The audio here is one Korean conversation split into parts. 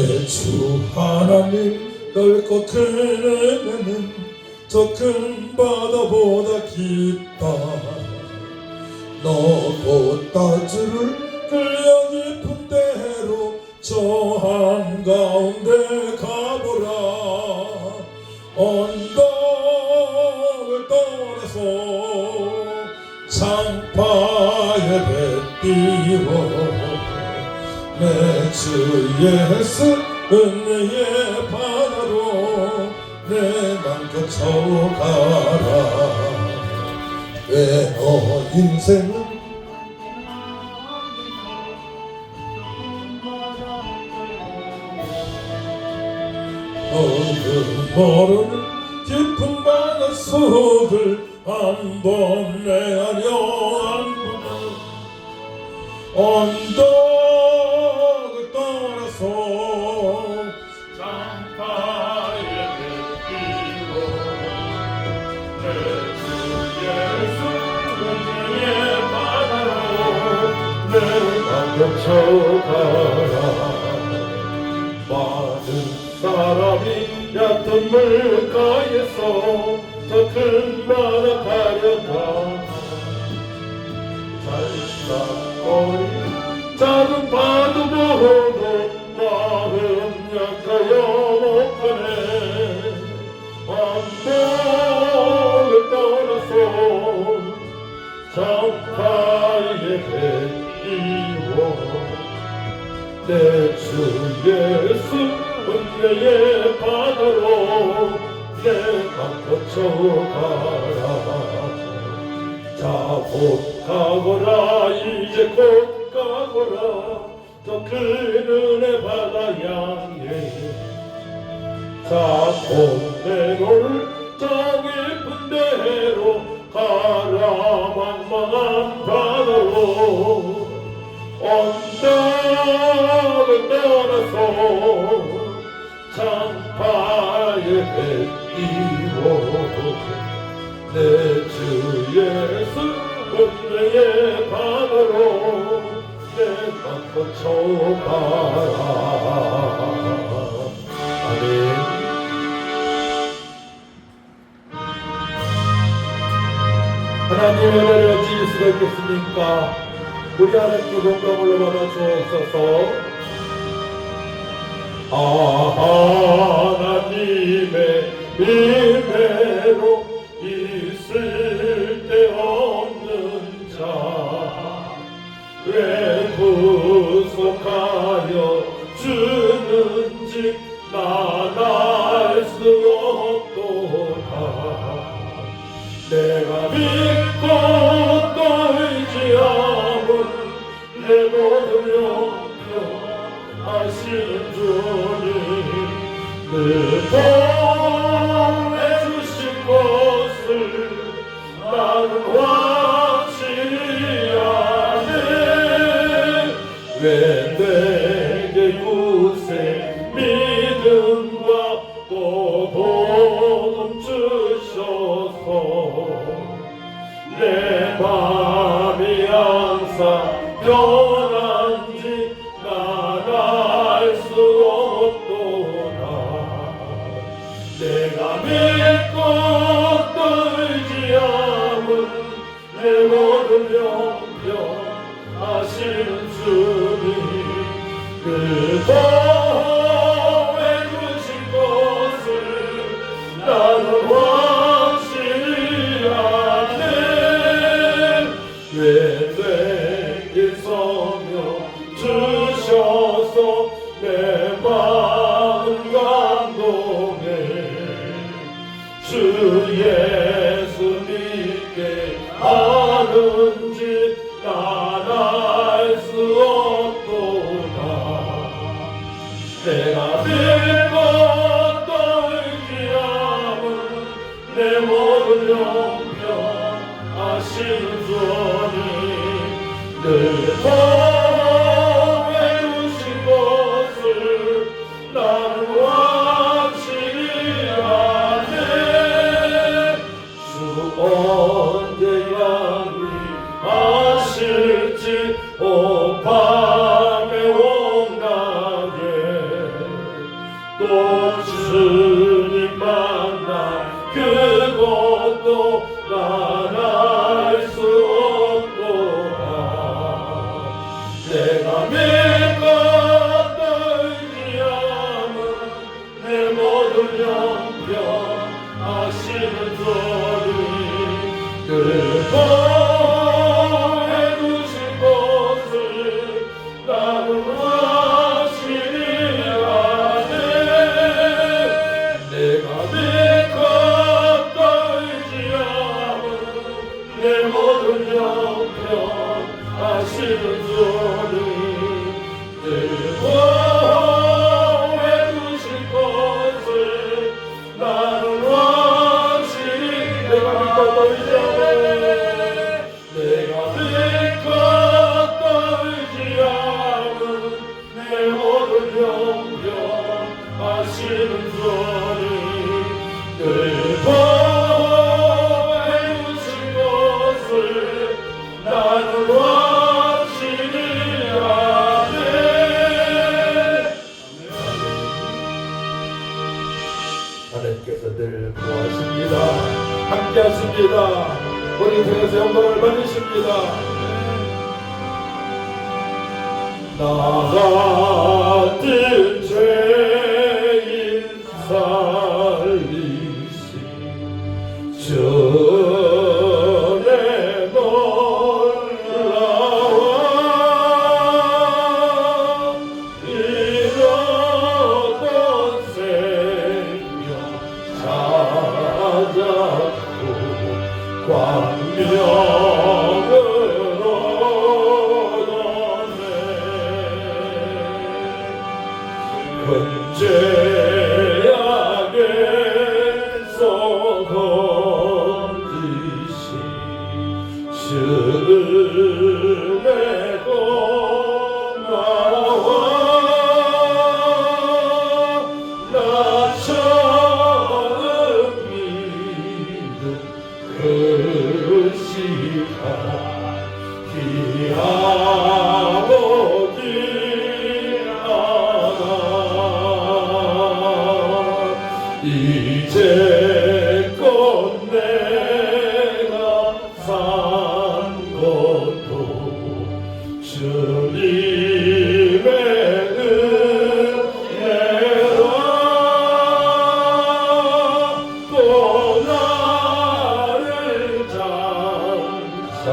내 주 하나님 넓고 큰 은혜는 저 큰 바다보다 깊다. 너 꽃다주를 끌려 깊은 데로 저 한가운데 가보라. 언덕을 떠나서 창파에 뱉띄워 내 주 예수 은혜의 바다로 내 맘 거쳐가라. 왜 너 인생은 너는 모르는 깊은 바다 속을 한번 내하려 한번 언덕을 떠나서 창파에 뱉기로 내 주 예수 은혜의 바다로 내 맘 거쳐가라. 많은 사람이 얕은 물가에서 저 큰 바다 가려다 잘싸거리 작은 바다 보고 마음 약하여 못가네. 언덕을 떠나서 창파에 뱉기워 내 주 예수 은혜의 바다로 내 맘 거쳐가라. 자 곧 가거라. 이제 곧 가거라. 저 큰 은혜 바다 향해 자 곧 내 너를 저 깊은 데로 가라. 망망한 바다로 언덕을 떠나서 창파에 뱉기워 내 주 예수 은혜의 바다로 내 맘 거쳐가라. 아멘. 하나님의 은혜를 어찌할 수가 있겠습니까? 우리 하나님께 영광을 받아 주옵소서. 하나님의 은혜로 있을 데 없는 자 왜 구속하여 주는지 난 알 수 없도다. 내가 믿고 또 의지함은 내 모든 영역 하시는 주님 늘 보내주신 것을 나는 확실히 아네. 왜 내게 구세 믿음과 또 복음 주셔서 내 맘이 항상 변한지 난 알 수 없도다. 내가 믿고 또 의지함은 내 모든 영역 하시는 주님 그 도해주신 것을 나는 확실히 아네. 왜 내게 성령 주셔서 내 마음 감동해 주 예수 믿게 하는지 난 알 수 없도다. 내가 믿고 또 의지함은 내 모든 영역 하시는 주님 늘 보내주신 것을 나는 확실히 아네. 주 언제 양리하실지 오 밤의 온낮에 내가 믿고 떨지 않은 내 모든 영병 하시는 소리 보호해 주실 것을 나는 확실히 아네. 내가 믿고 떨지 않은 내 모든 영병 하시는 소리 보호해 주실 것을 나는 확실히 내가 믿고 떨지 않은 내가 믿고 떨지 않은 내 모든 영병 하시는 소리 보호해 주실 것을 나는 확실히 아네. 하나님께서 늘 보호하십니다. 함께 하십니다. 우리 인생에서 영광을 받으십니다. 나 같은 죄인 살리시 전에 놀라워 잃었던 생명 찾았고 광명을 얻었네. 번제약에서 건지신 주님의 고마워. 나 처음 믿은 그 시간 귀하고 귀하다. 이제껏 내가 산 것도 주님의 은혜라. 또 나를 장사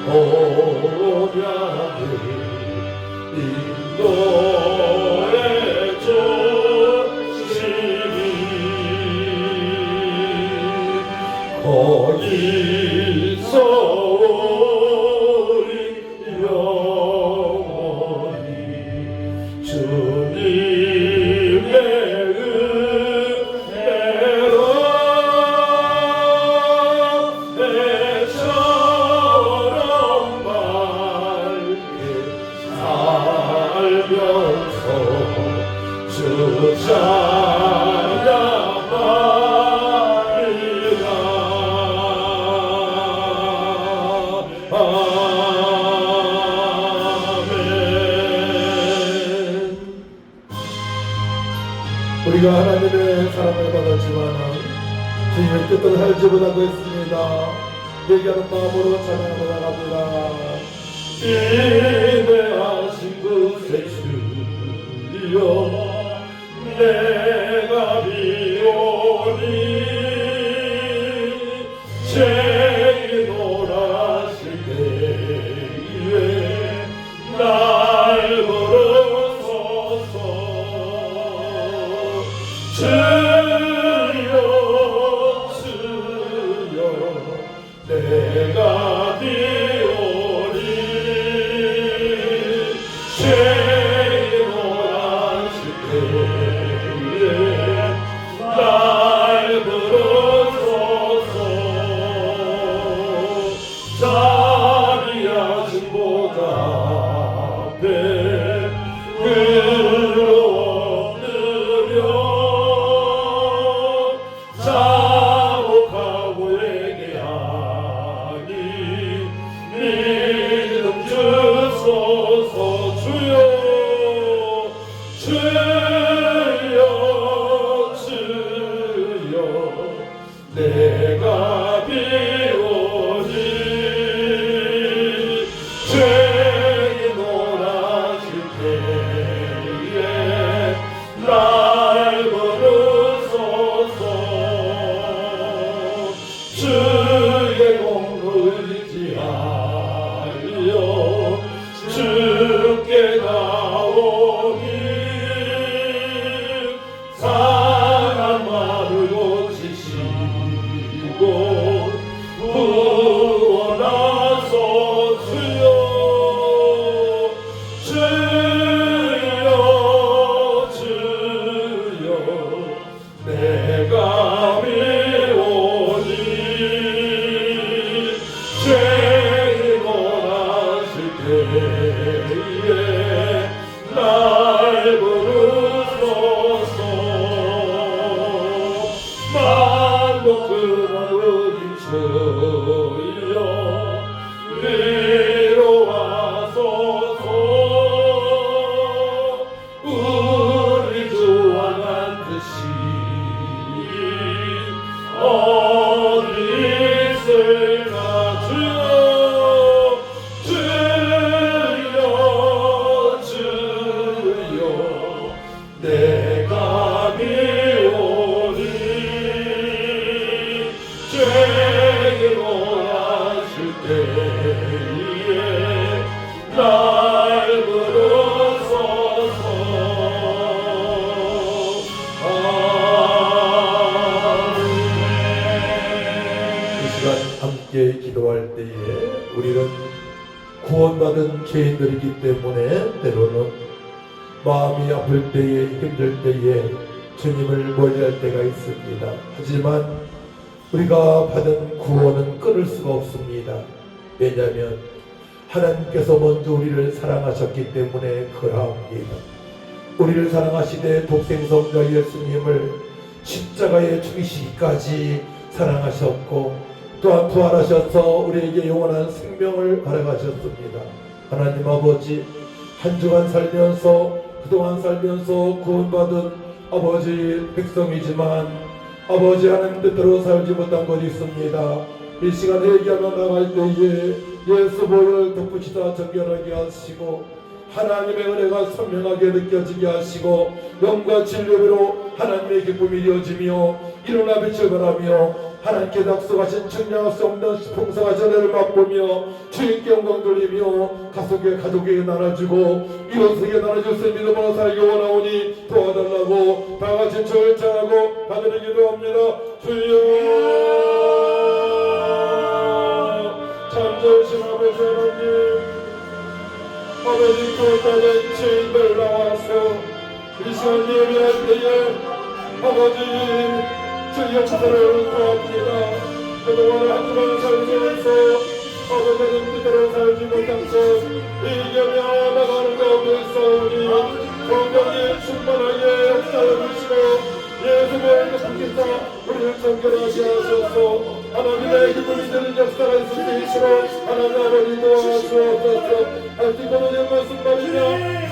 오려니 인도해 주시니 거기서 우리 영원히 주님의 은혜로 배처럼 밝게 살면서 주 찬양하리라. 아멘. 우리가 하나님의 사랑을 받았지만 주님의 뜻을 알지 못하고 있습니다. 회개하는 마음으로 찬양하며 나갑니다. 인내하신 그새 주여 내가 비오니 죄인노라실 때에 날 부르소서. 주여 주여 내가 비오니 죄인노라실 때에 날 부르소서. 자비야 증보자 앞에 엎드려 자복하고 회개하니 믿음 주소서. 주여 주여 주여 내가 비오니 죄인노라 구원받은 죄인들이기 때문에 때로는 마음이 아플 때에, 힘들 때에 주님을 멀리할 때가 있습니다. 하지만 우리가 받은 구원은 끊을 수가 없습니다. 왜냐하면 하나님께서 먼저 우리를 사랑하셨기 때문에 그러합니다. 우리를 사랑하시되 독생성자 예수님을 십자가에 죽이시기까지 사랑하셨고 또한 부활하셔서 우리에게 영원한 생명을 허락하셨습니다. 하나님 아버지, 한 주간 살면서 그동안 살면서 구원받은 아버지 백성이지만 아버지 하나님 뜻대로 살지 못한 것이 있습니다. 이 시간에 얘기하며 나갈 때에 예수 보혈 덮으시다 정결하게 하시고 하나님의 은혜가 선명하게 느껴지게 하시고 영과 진리로 하나님의 기쁨이 이어지며 일어나 빛을 발하며 하나님께 약속하신 청량할 수 없는 풍성하신 은혜를 맛보며 주님께 영광 돌리며 가족에게 나눠주고 이웃에게 나눠줄 수 있는 믿음으로 살기 원하오니 도와달라고 다같이 주를 찬하고 하늘을 기도합니다. 주여 참전신 아버지 하나님, 아버지 구원받은 죄인들 나와서 이 시간 예배할 때에 아버지 주의 역사를 구합니다. 그동안 한 주간 살면서 아버지는 뜻대로 살지 못한 것 이겨며 나가는 가운데 있사오니 성령이 충만하게 역사해 주시고 예수의 뜻입니다. 우리를 정결하게 하셔서 하나님의 기쁨이 되는 역사가 있을 수 있도록 하나님 아버지 도와주옵소서. 할 수 있는 말씀 말이냐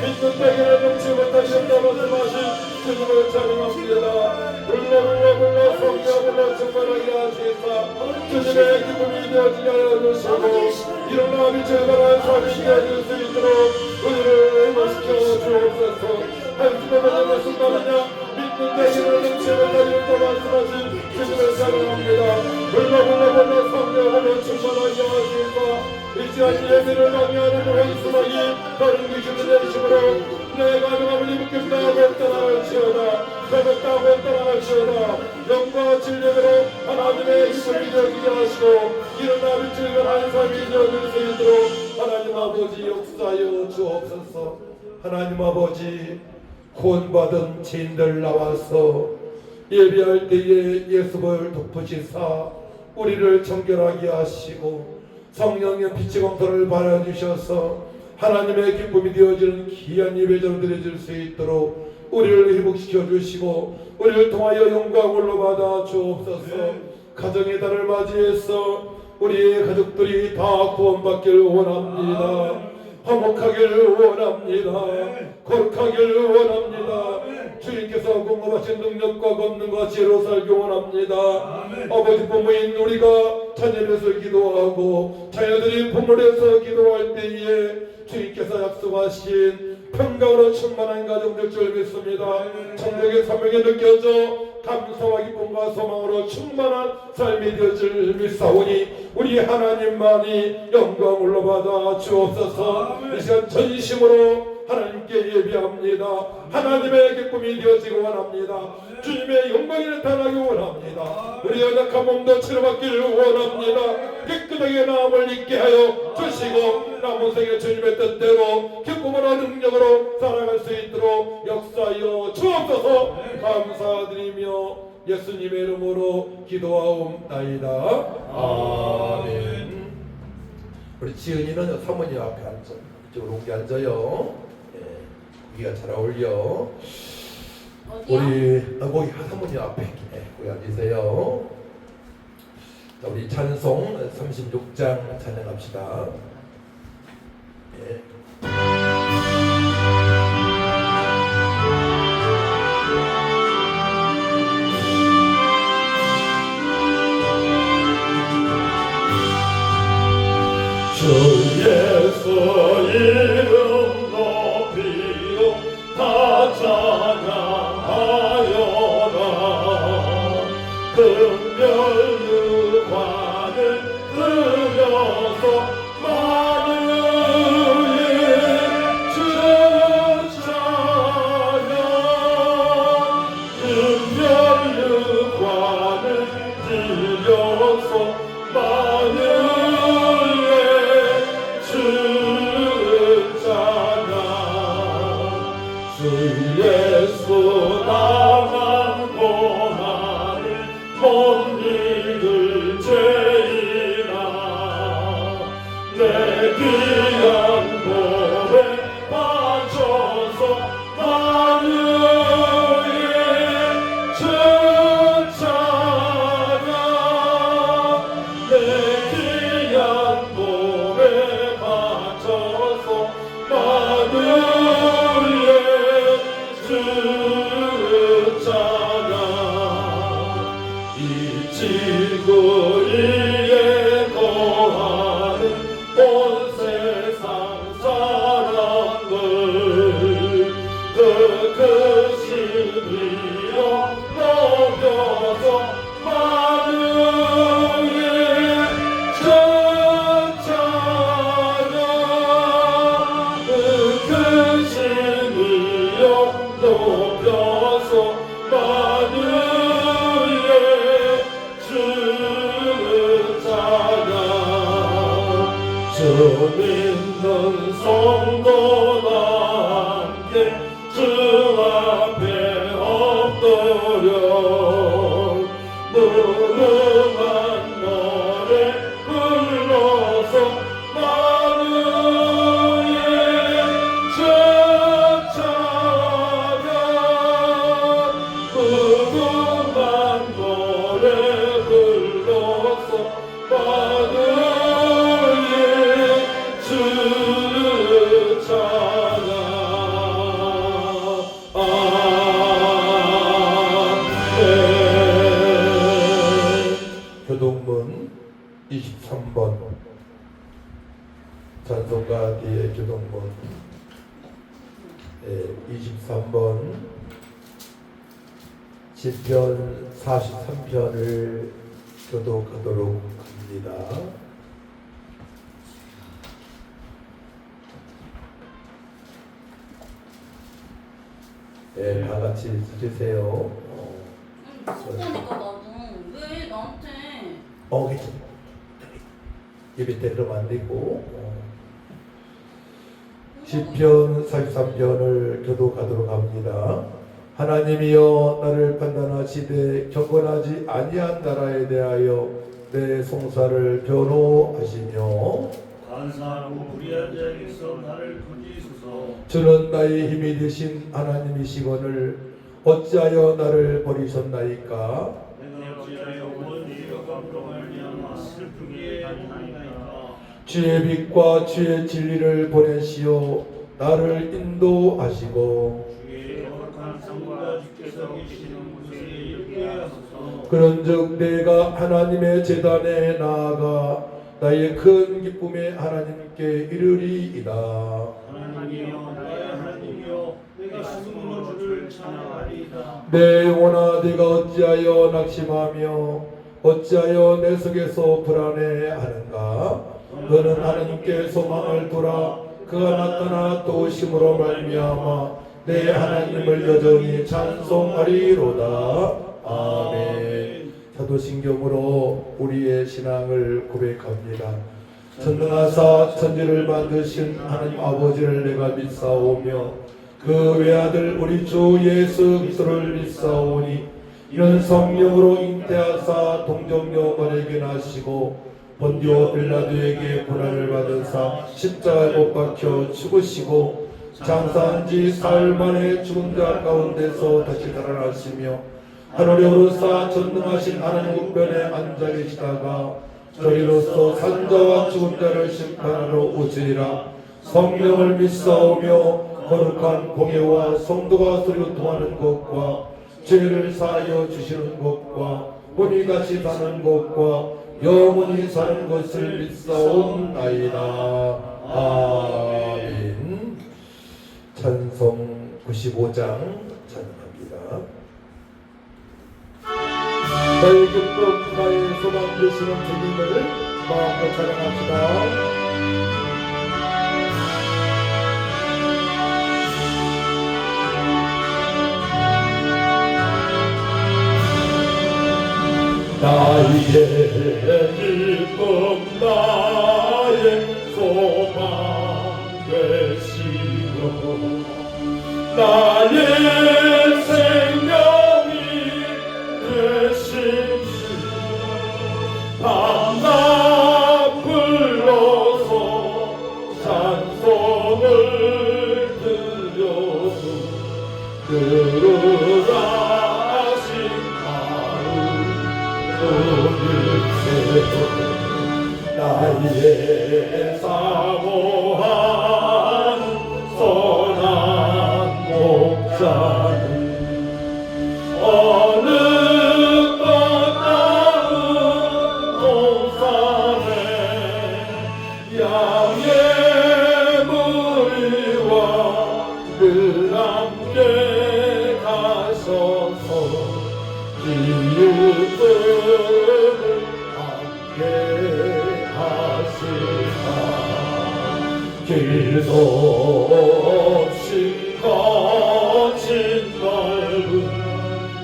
믿는 자에게는 넘치 못하셨다 말씀하신 주님을 찬양합니다. 불러 성령으로 충만하게 하시사 주님의 기쁨이 되어지게 하여 주시고 일어나 빛을 발한 삶이 되어질 수 있도록 우리를 회복시켜 주옵소서. 할 수 있는 말씀 말이냐 믿는 자에게는 넘치 못하셨다 말씀하신 주님을 찬양합니다. 불러 성령으로 충만하게 하시사 이 시간 예배를 방해하는 원수막이 다른 귀신을 내심으로 내가 아버지 묻겠다고 떠나갈지어다 배웠다고 떠나갈지어다 영과 진리로 하나님의 기쁨이 되어지게 하시고 일어나 빛을 변하는 삶이 되어질 수 있도록 하나님 아버지 역사하여 주옵소서. 하나님 아버지 구원받은 죄인들 나와서 예배할 때에 예수를 덮으시사 우리를 정결하게 하시고 성령의 빛의 광선을 발하주셔서 하나님의 기쁨이 되어지는 귀한 예배자로 드려질 수 있도록 우리를 회복시켜 주시고 우리를 통하여 영광을 받아 주옵소서. 가정의 달을 맞이해서 우리의 가족들이 다 구원받기를 원합니다. 화목하기를 원합니다. 거룩하기를 원합니다. 주님께서 공급하신 능력과 권능과 지혜로 살기 원합니다. 아버지 부모인 우리가 자녀에서 기도하고 자녀들이 부모에서 기도할 때에 주님께서 약속하신 평강으로 충만한 가정될 줄 믿습니다. 천국의 사명이 느껴져 감사와 기쁨과 소망으로 충만한 삶이 되어질 믿사오니 우리 하나님만이 영광을 받아 주옵소서. 이 시간 전심으로 하나님께 예배합니다. 하나님의 기쁨이 되어지고 원합니다. 주님의 영광이 나타나기 원합니다. 우리 연약한 몸도 치료받기를 원합니다. 깨끗하게 마음을 잊게 하여 주시고 남은 생에 주님의 뜻대로 기쁨으로 능력으로 살아갈 수 있도록 역사하여 주옵소서. 감사드리며 예수님의 이름으로 기도하옵나이다. 아멘. 우리 지은이는 사모님 앞에 앉아. 이쪽으로 옮겨 앉아요. 여기가 잘 어울려. 우리 거기 사모님 앞에 거기 앉으세요. 자, 우리 찬송 36장 찬양합시다. 주 예수 이름 높이요 다 찬양하여라. 금멸유관을 들여서 많은 주 예수 당한 고난을 못 이길 죄인아 내 귀한 몸에 빠져서 하늘에 쫓아가 내 귀한 몸에 빠져서 하늘에 쫓아가 이 지구 위에 거하는 온 세상 사람들 그 크신 이여 높여서 하늘에 쫓아가 그 크신 이여 높여서 하늘에 쫓아가 주 믿는 성도다 함께 주 앞에 엎드려 무궁한 노래 불러서 하늘에 쫓아가 무궁한 노래 불러서 하늘에 쫓아가 아멘. 교동문 23번 찬송가 뒤에 교동문 23번 시편 43편을 교독하도록 합니다. 다 같이 들으세요. 무슨 거니까 나도 왜 나한테 괜찮아. 예배 때 그러면 안 되고 시편 43편을 교독하도록 합니다. 하나님이여 나를 판단하시되 경건하지 아니한 나라에 대하여 내 송사를 변호하시며 간사하고 불의한 자에게서 나를 건지소서. 주는 나의 힘이 되신 하나님이시거늘 어찌하여 나를 버리셨나이까. 내가 어찌하여 원수의 감로 말미암아 슬프게 하나이까. 주의 빛과 주의 진리를 보내시어 나를 인도하시고 주의 거룩한 성과 주께서 계시는 곳에 이르게 하소서. 그런즉 내가 하나님의 제단에 나아가 나의 큰 기쁨에 하나님께 이르리이다. 하나님이여 나의 하나님이여 내가 숨으로 주를 찬양하리이다. 내 영혼아 내가 어찌하여 낙심하며 어찌하여 내 속에서 불안해하는가. 너는 하나님께 소망을 두라. 그가 나타나 또 오심으로 말미암아 내 하나님을 여전히 찬송하리로다. 아멘. 사도신경으로 우리의 신앙을 고백합니다. 전능하사 천지를 만드신 하나님 아버지를 내가 믿사오며 그 외아들 우리 주 예수 그리스도를 믿사오니 이는 성령으로 잉태하사 동정녀 마리아에게 나시고 본디오 빌라도에게 고난을 받으사 십자가에 못 박혀 죽으시고 장사한 지 사흘 만에 죽은 자 가운데서 다시 살아나시며 하늘에 오르사 전능하신 하나님 우편에 앉아 계시다가 저리로서 산자와 죽은 자를 심판하러 오시리라. 성령을 믿사오며 거룩한 공예와 성도가 서로 통하는 것과 죄를 사하여 주시는 것과 혼이 다시 사는 것과 영원히 사는 것을 믿사옵나이다. 아멘. 찬송 95장 찬양합니다. 나의 기쁨 나의 소망 되시는 주님을 마음으로 찬양합시다. 나의 기쁨 나의 소망 되시고 나의 생명이 되신 주 밤낮 불러서 찬송을 드려도 그러하신 마음 우리 나의 사모하는 선한 목자는 어느 것 나은 동산에 양의 무리와 늘 함께 가셔서 이웃들을 함께 하시나 길도 없이 거친 넓은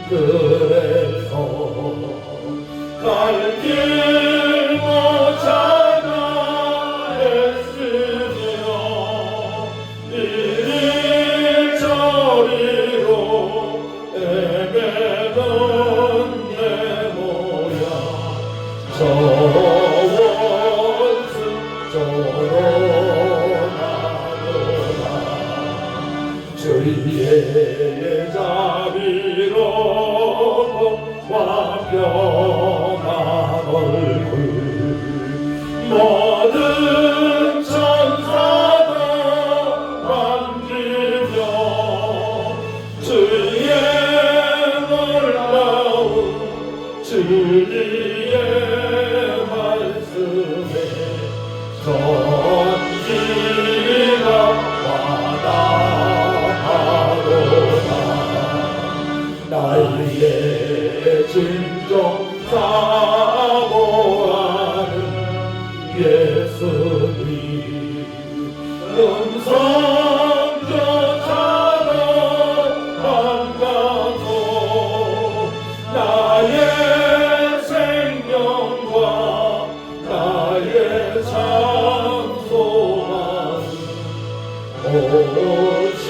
그래서 갈 길 못 찾아 애쓰며 이리 저리로 애매던 내 모양 저 원수 저로 나도다 주의 자비롭고 화평한 얼굴 모든 천사가 반기며 주의 놀라운 진리의 말씀에 전기가 와닿아도다 나의 진정 사모하는 예수님 음성조차도 반가워 나의 생명과 나의 찬송하는 오신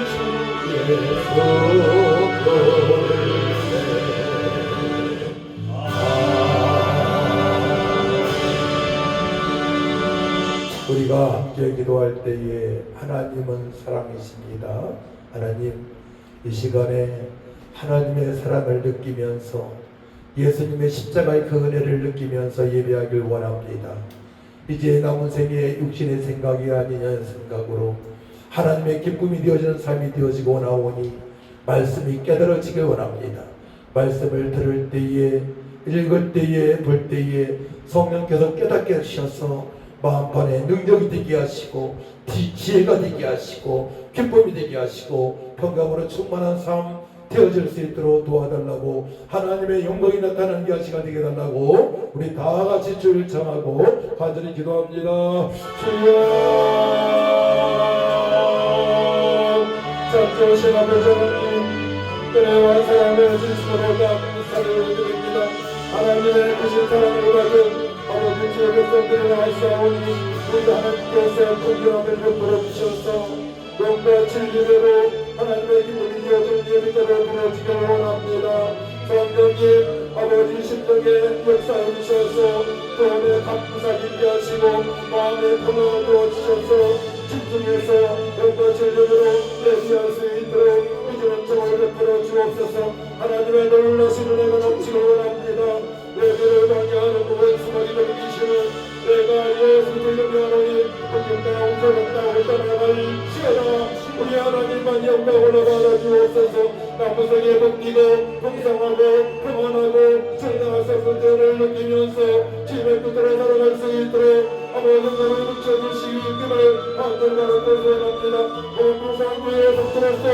주 예수 우리가 함께 기도할 때에 하나님은 사랑이십니다. 하나님, 이 시간에 하나님의 사랑을 느끼면서 예수님의 십자가의 그 은혜를 느끼면서 예배하길 원합니다. 이제 남은 생에 육신의 생각이 아니냐는 생각으로 하나님의 기쁨이 되어지는 삶이 되어지고 나오니 말씀이 깨달아지길 원합니다. 말씀을 들을 때에, 읽을 때에, 볼 때에 성령께서 깨닫게 하셔서 마음판에 능력이 되게 하시고 지혜가 되게 하시고 기쁨이 되게 하시고 평강으로 충만한 삶 되어질 수 있도록 도와달라고 하나님의 영광이 나타나는 게 시간 되게 달라고 우리 다 같이 주를 청하고 간절히 기도합니다. 주여 참좋으신 아버지 하나님 은혜와 사랑을 진심으로 감사를 드립니다. 하나님의 크신 사랑을 받은 아버지 주의 백성들을 나와사오니 우리 하나님께서 공경함을 베풀어 주셔서 영과 진리대로 하나님의 기쁨이 되어준 예배대로 부러지기를 원합니다. 성령님 아버지 심령에 역사해 주셔서 마음에 감사하게 하시고 마음에 평안을 주어주셔서 집중해서 영과 진리대로 예배할 수 있도록 이제는 정을 베풀어 주옵소서. 하나님의 놀라신 은혜가 넘치기를 원합니다. 예배를 방해하는 모든 수고리를 이기시는 내가 예수를 영하노니 공격과 용서받다 올따라갈 시간아 우리 하나님만 영광을 받아 주옵소서. 남무성에 복기고 풍성하고 평안하고 정당하사 선대를 느끼면서 주님의 뜻대로 살아갈 수 있도록 아버지 나를 붙여주시기를 한들가로 소원합니다. 온 상주의 복들에서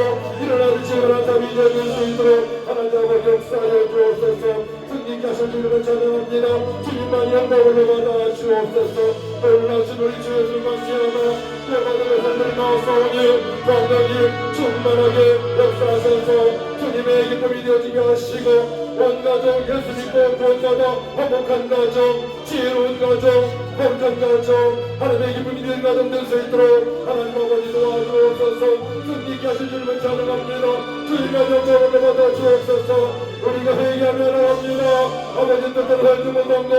일어나는 지원한 삶이 되어질 수 있도록 하나님 아버지 역사하여 주옵소서. 승리케 하신 주님을 찬양합니다. 주님만 영광을 받아 주옵소서. 놀라신 우리 주 예수 말씀하나 내가 사람들이 나와서오니 건강히 충만하게 역사하셔서 주님의 기쁨이 되어지게 하시고 온 가정 예수 믿고 구원받아 화목한 가정 지혜로운 가정 범상자처럼 하나님의 기쁨이 늘 가정될 수 있도록 하나님 아버지 도와주옵소서. 승리케 하실 줄만 찬양합니다. 주님의 영광을 받아 주옵소서. 우리가 회개하며 나갑니다. 아버지 뜻대로 살지 못한 것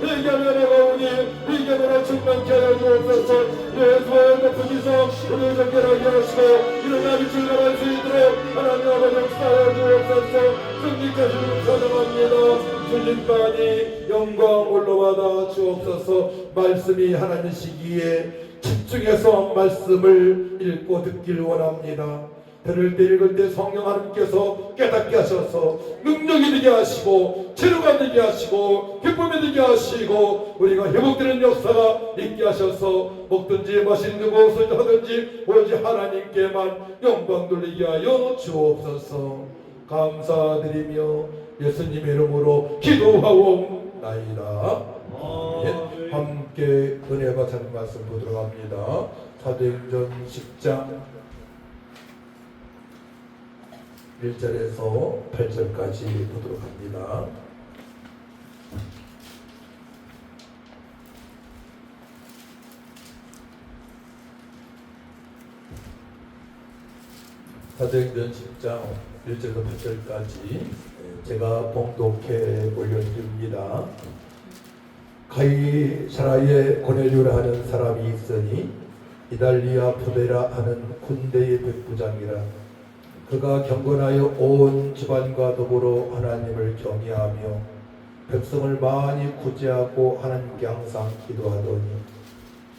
회개하며 나가오니 회개하며 충만케 하여 주옵소서. 예수의 높은 이성 우리를 정결하게 하시고 일어나기 출발할 수 있도록 하나님 아버지 역사하여 주옵소서. 승리케 하실 줄 찬양합니다. 주님만이 영광 올라받아 주옵소서. 말씀이 하나님이시기에 집중해서 말씀을 읽고 듣길 원합니다. 들을 때 읽을 때 성령 하나님께서 깨닫게 하셔서 능력이 되게 하시고 치료가 되게 하시고 기쁨이 되게 하시고 우리가 회복되는 역사가 있게 하셔서 먹든지 마시는 것을 하든지 오직 하나님께만 영광 돌리게 하여 주옵소서. 감사드리며 예수님의 이름으로 기도하옵나이다. 아멘. 함께 은혜 받는 말씀 보도록 합니다. 사도행전 10장 1절에서 8절까지 보도록 합니다. 사도행전 10장 1절에서 8절까지 제가 봉독해 올려드립니다. 가이사라에 고넬료라 하는 사람이 있으니 이달리아 부데라 하는 군대의 백부장이라. 그가 경건하여 온 집안과 더불어 하나님을 경외하며 백성을 많이 구제하고 하나님께 항상 기도하더니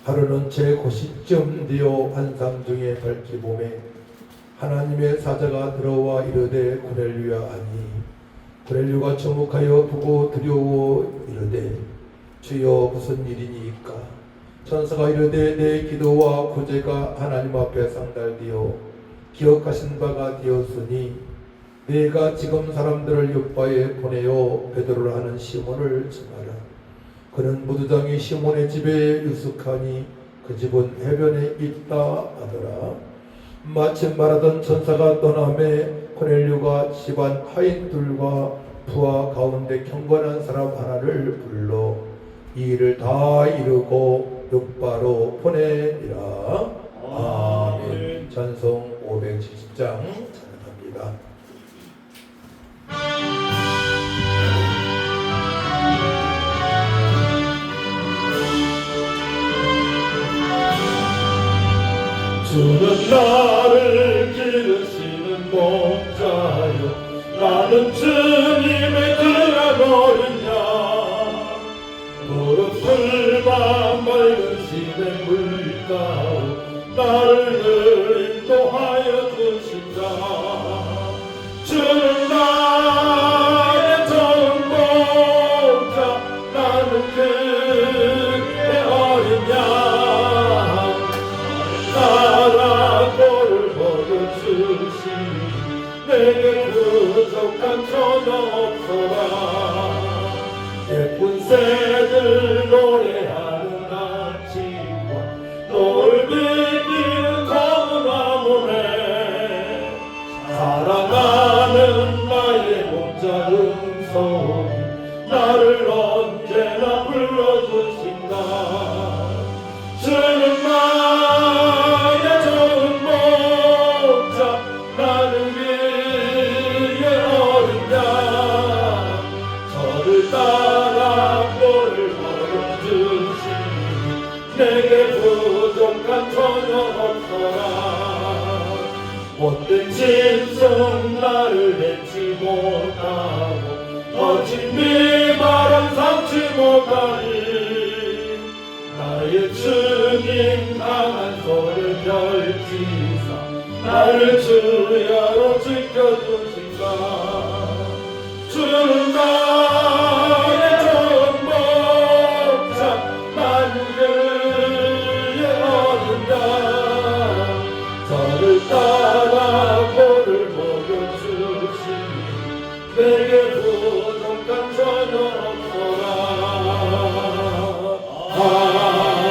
하루는 제 고시쯤 되어 환상 중에 밝히 봄에 하나님의 사자가 들어와 이르되 고넬료야 하니 고넬료가 주목하여 보고 두려워 이르되 주여 무슨 일이니이까. 천사가 이르되 내 기도와 구제가 하나님 앞에 상달되어 기억하신 바가 되었으니 내가 지금 사람들을 요바에 보내어 베드로라 하는 시몬을 청하라. 그는 무두장이 시몬의 집에 유숙하니 그 집은 해변에 있다 하더라. 마침 말하던 천사가 떠나매 고넬료가 집안 하인들과 부하 가운데 경건한 사람 하나를 불러 이 일을 다 이루고 요바로 보내니라. 아멘. 찬송 570장 찬양합니다. 주는 나를 기르시는 목자요 나는 주님의 귀한 어린 양 무릎을만 맑은 시내 물가로 나를 늘 인도하여 주신다. 주는 나의 좋은 목자 나는 그의 어린 양 나라 꼴을 먹여주시니 내게 부족한 전혀 없어라. 예쁜 새들 노래하는 아침과 노을 비기는 거나무네 사랑하는 나의 목자 음성이 나를 언제나 불러주신다. 주는 나의 좋은 목자 나는 그의 어린 양 저를 따라 꼴을 먹여주시니 내게 부족한 전혀 없어라. 못된 짐승 나를 내지 못하고 거친 비바람 삼지 못하니 나의 주님 강한 손을 펼치사 나를 주야로 지켜주신다. 주는 나의 좋은 목자 나는 그의 어린 양 저를 따라 꼴을 먹여주시니 내게 부족한 전혀 없어라. 아멘.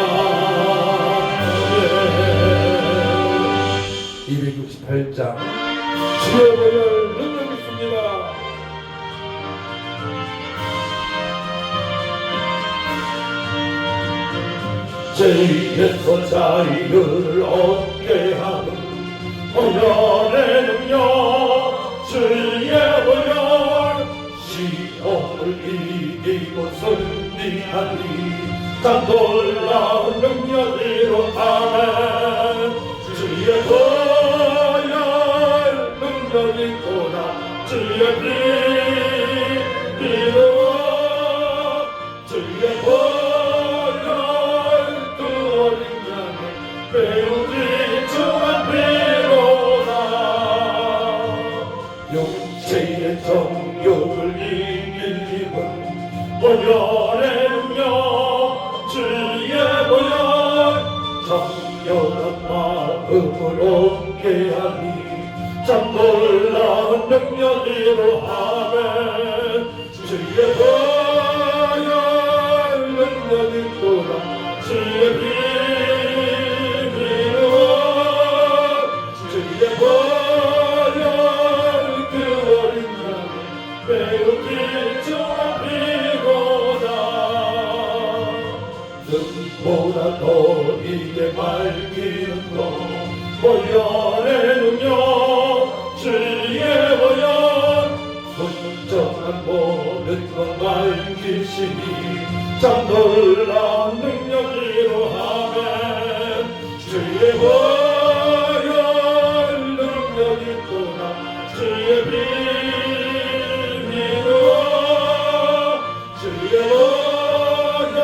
268장 주의 보혈 능력 있습니다. 죄에서 자유를 얻게 하는 보혈의 능력 주의 보혈 시험을 이기고 승리하니 참 놀라운 능력으로 아멘 주의 보혈 능력이 있구나 주의 피 믿어 주의 보혈 그 어린 양을 배우지 주만 피로다 육체의 정욕을 이길 힘은 보혈의 능력 주의 보혈 정결한 마음을 얻게 하니 참 놀라운 능력으로 아멘 주의 보혈 능력이 있구나 주의 피 믿어 주의 보혈 그 어린 양을 배우기 주만 피고다 눈보다 더 이게 밝히는 것 보혈의 능력 주의 보혈 분정한 모든 것 밝히시니 참 놀라운 능력으로 하면 주의 보혈 능력이 있구나 주의 피 믿어 주의 보혈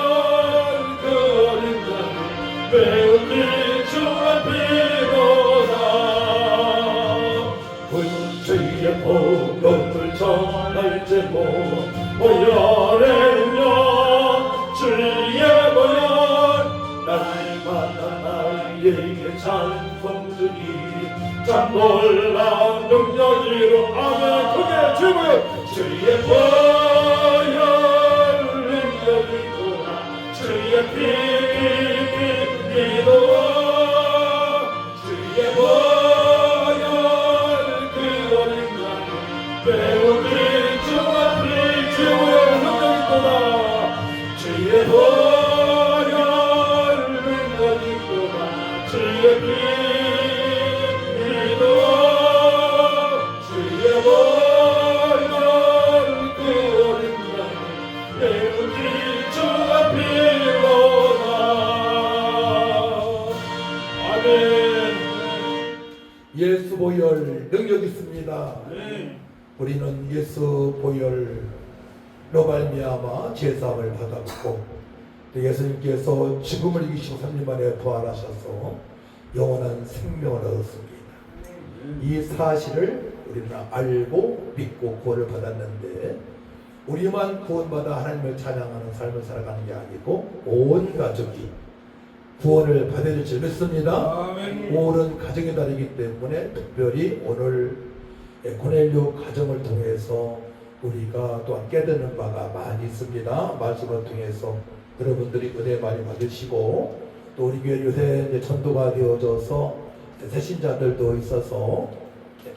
그 어린 양을 배우기 주만 피로다 주의 복음을 전할 제목 보혈의 능력 주의 보혈 날마다 나에게 찬송주니 참 놀라운 능력으로 아멘 크게 주의 보혈 주의 보혈 능력이 있구나 주의 피 믿어 주의 보혈 그 어린 양을 배우기 주만 피 주의 보혈 능력이 있구나 주의 보혈 능력이 있구나 주의 피 믿어 주의 보혈 그 어린 양을 배우기 주만 피로다 아멘 예수 보혈 능력 있습니다. 우리는 예수 보혈로 말미암아 죄사함을 받았고 또 예수님께서 죽음을 이기시고 3일 만에 부활하셔서 영원한 생명을 얻었습니다. 이 사실을 우리는 알고 믿고 구원을 받았는데 우리만 구원받아 하나님을 찬양하는 삶을 살아가는 게 아니고 온 가족이 구원을 받을 줄 믿습니다. 옳은 가정의 달이기 때문에 특별히 오늘 고넬료 가정을 통해서 우리가 또한 깨닫는 바가 많이 있습니다. 말씀을 통해서 여러분들이 은혜 많이 받으시고 또 우리 교회 요새 전도가 되어져서 새신자들도 있어서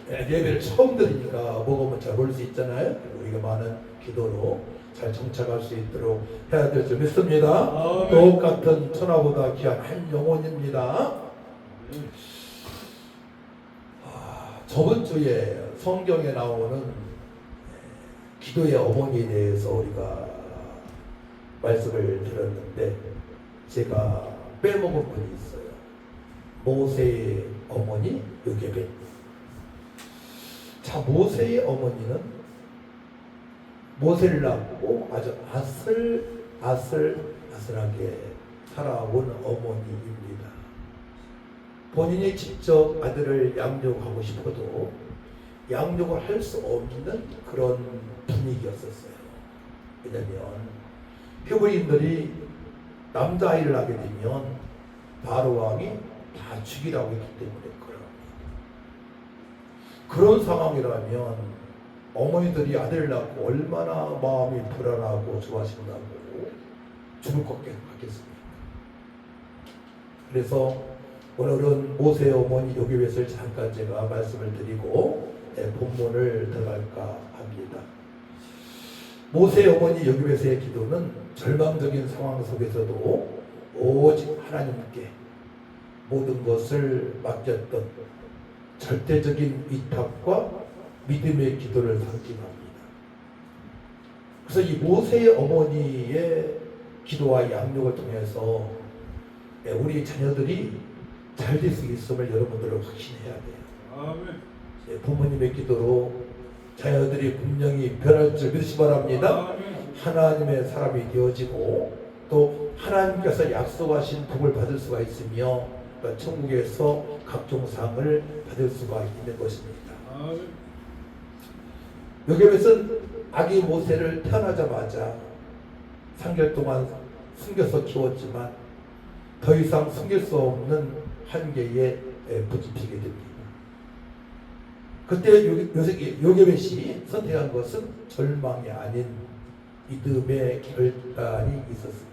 예배를 처음 드리니까 뭐가 잘 모를 수 있잖아요. 우리가 많은 기도로 잘 정착할 수 있도록 해야 될 줄 믿습니다. 똑같은 천하보다 귀한 한 영혼입니다. 저번 주에 성경에 나오는 기도의 어머니에 대해서 우리가 말씀을 들었는데 제가 빼먹은 분이 있어요. 모세의 어머니 요게벳. 자, 모세의 어머니는 모세를 낳고 아주 아슬아슬하게 살아온 어머니입니다. 본인이 직접 아들을 양육하고 싶어도 양육을 할 수 없는 그런 분위기였었어요. 왜냐하면 히브리인들이 남자아이를 낳게 되면 바로 왕이 다 죽이라고 했기 때문에 그런 상황이라면 어머니들이 아들을 낳고 얼마나 마음이 불안하고 좋아하신다고 죽을 것 같겠습니까? 그래서 오늘은 모세의 어머니 요게벳을 잠깐 제가 말씀을 드리고 본문을 들어갈까 합니다. 모세의 어머니 요게벳의 기도는 절망적인 상황 속에서도 오직 하나님께 모든 것을 맡겼던 절대적인 위탁과 믿음의 기도를 상징합니다. 그래서 이 모세의 어머니의 기도와 양육을 통해서 우리 자녀들이 잘 될 수 있음을 여러분들은 확신해야 돼요. 부모님의 기도로 자녀들이 분명히 변할 줄 믿으시 바랍니다. 하나님의 사람이 되어지고 또 하나님께서 약속하신 복을 받을 수가 있으며 천국에서 각종 상을 받을 수가 있는 것입니다. 요셉은 아기 모세를 태어나자마자 3개월 동안 숨겨서 키웠지만 더 이상 숨길 수 없는 한계에 부딪히게 됩니다. 그때 요셉이 선택한 것은 절망이 아닌 믿음의 결단이 있었습니다.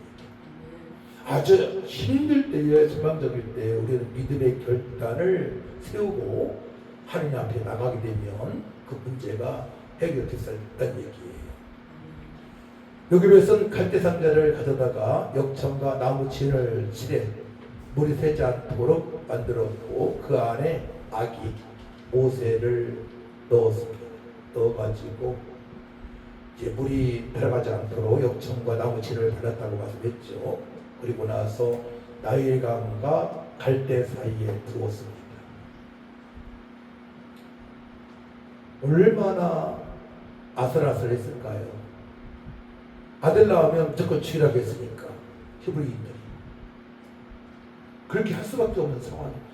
아주 힘들 때에, 절망적일 때 우리는 믿음의 결단을 세우고 하나님 앞에 나가게 되면 그 문제가 해결될 수 있다는 얘기예요. 요셉은 갈대상자를 가져다가 역청과 나무 진을 칠해 물이 새지 않도록 만들었고 그 안에 아기 모세를 넣었습니다. 넣어가지고 이제 물이 들어가지 않도록 역청과 나무 진을 발랐다고 말씀했죠. 그리고 나서 나일강과 갈대 사이에 두었습니다. 얼마나 아슬아슬했을까요? 아들 낳으면 무조건 죽이라겠으니까 히브리인들이 그렇게 할 수밖에 없는 상황입니다.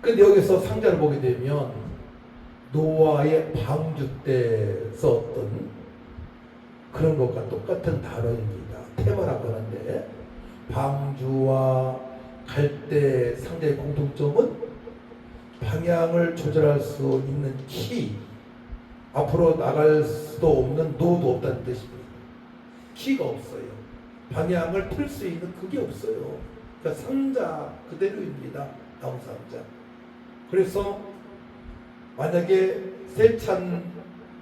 근데 여기서 상자를 보게 되면 노아의 방주 때 썼던 그런 것과 똑같은 단어입니다. 테마라고 하는데 방주와 갈대 상자의 공통점은 방향을 조절할 수 있는 키, 앞으로 나갈 수도 없는 노도 없다는 뜻입니다. 키가 없어요. 방향을 틀 수 있는 그게 없어요. 그러니까 상자 그대로입니다. 나무 상자. 그래서 만약에 세찬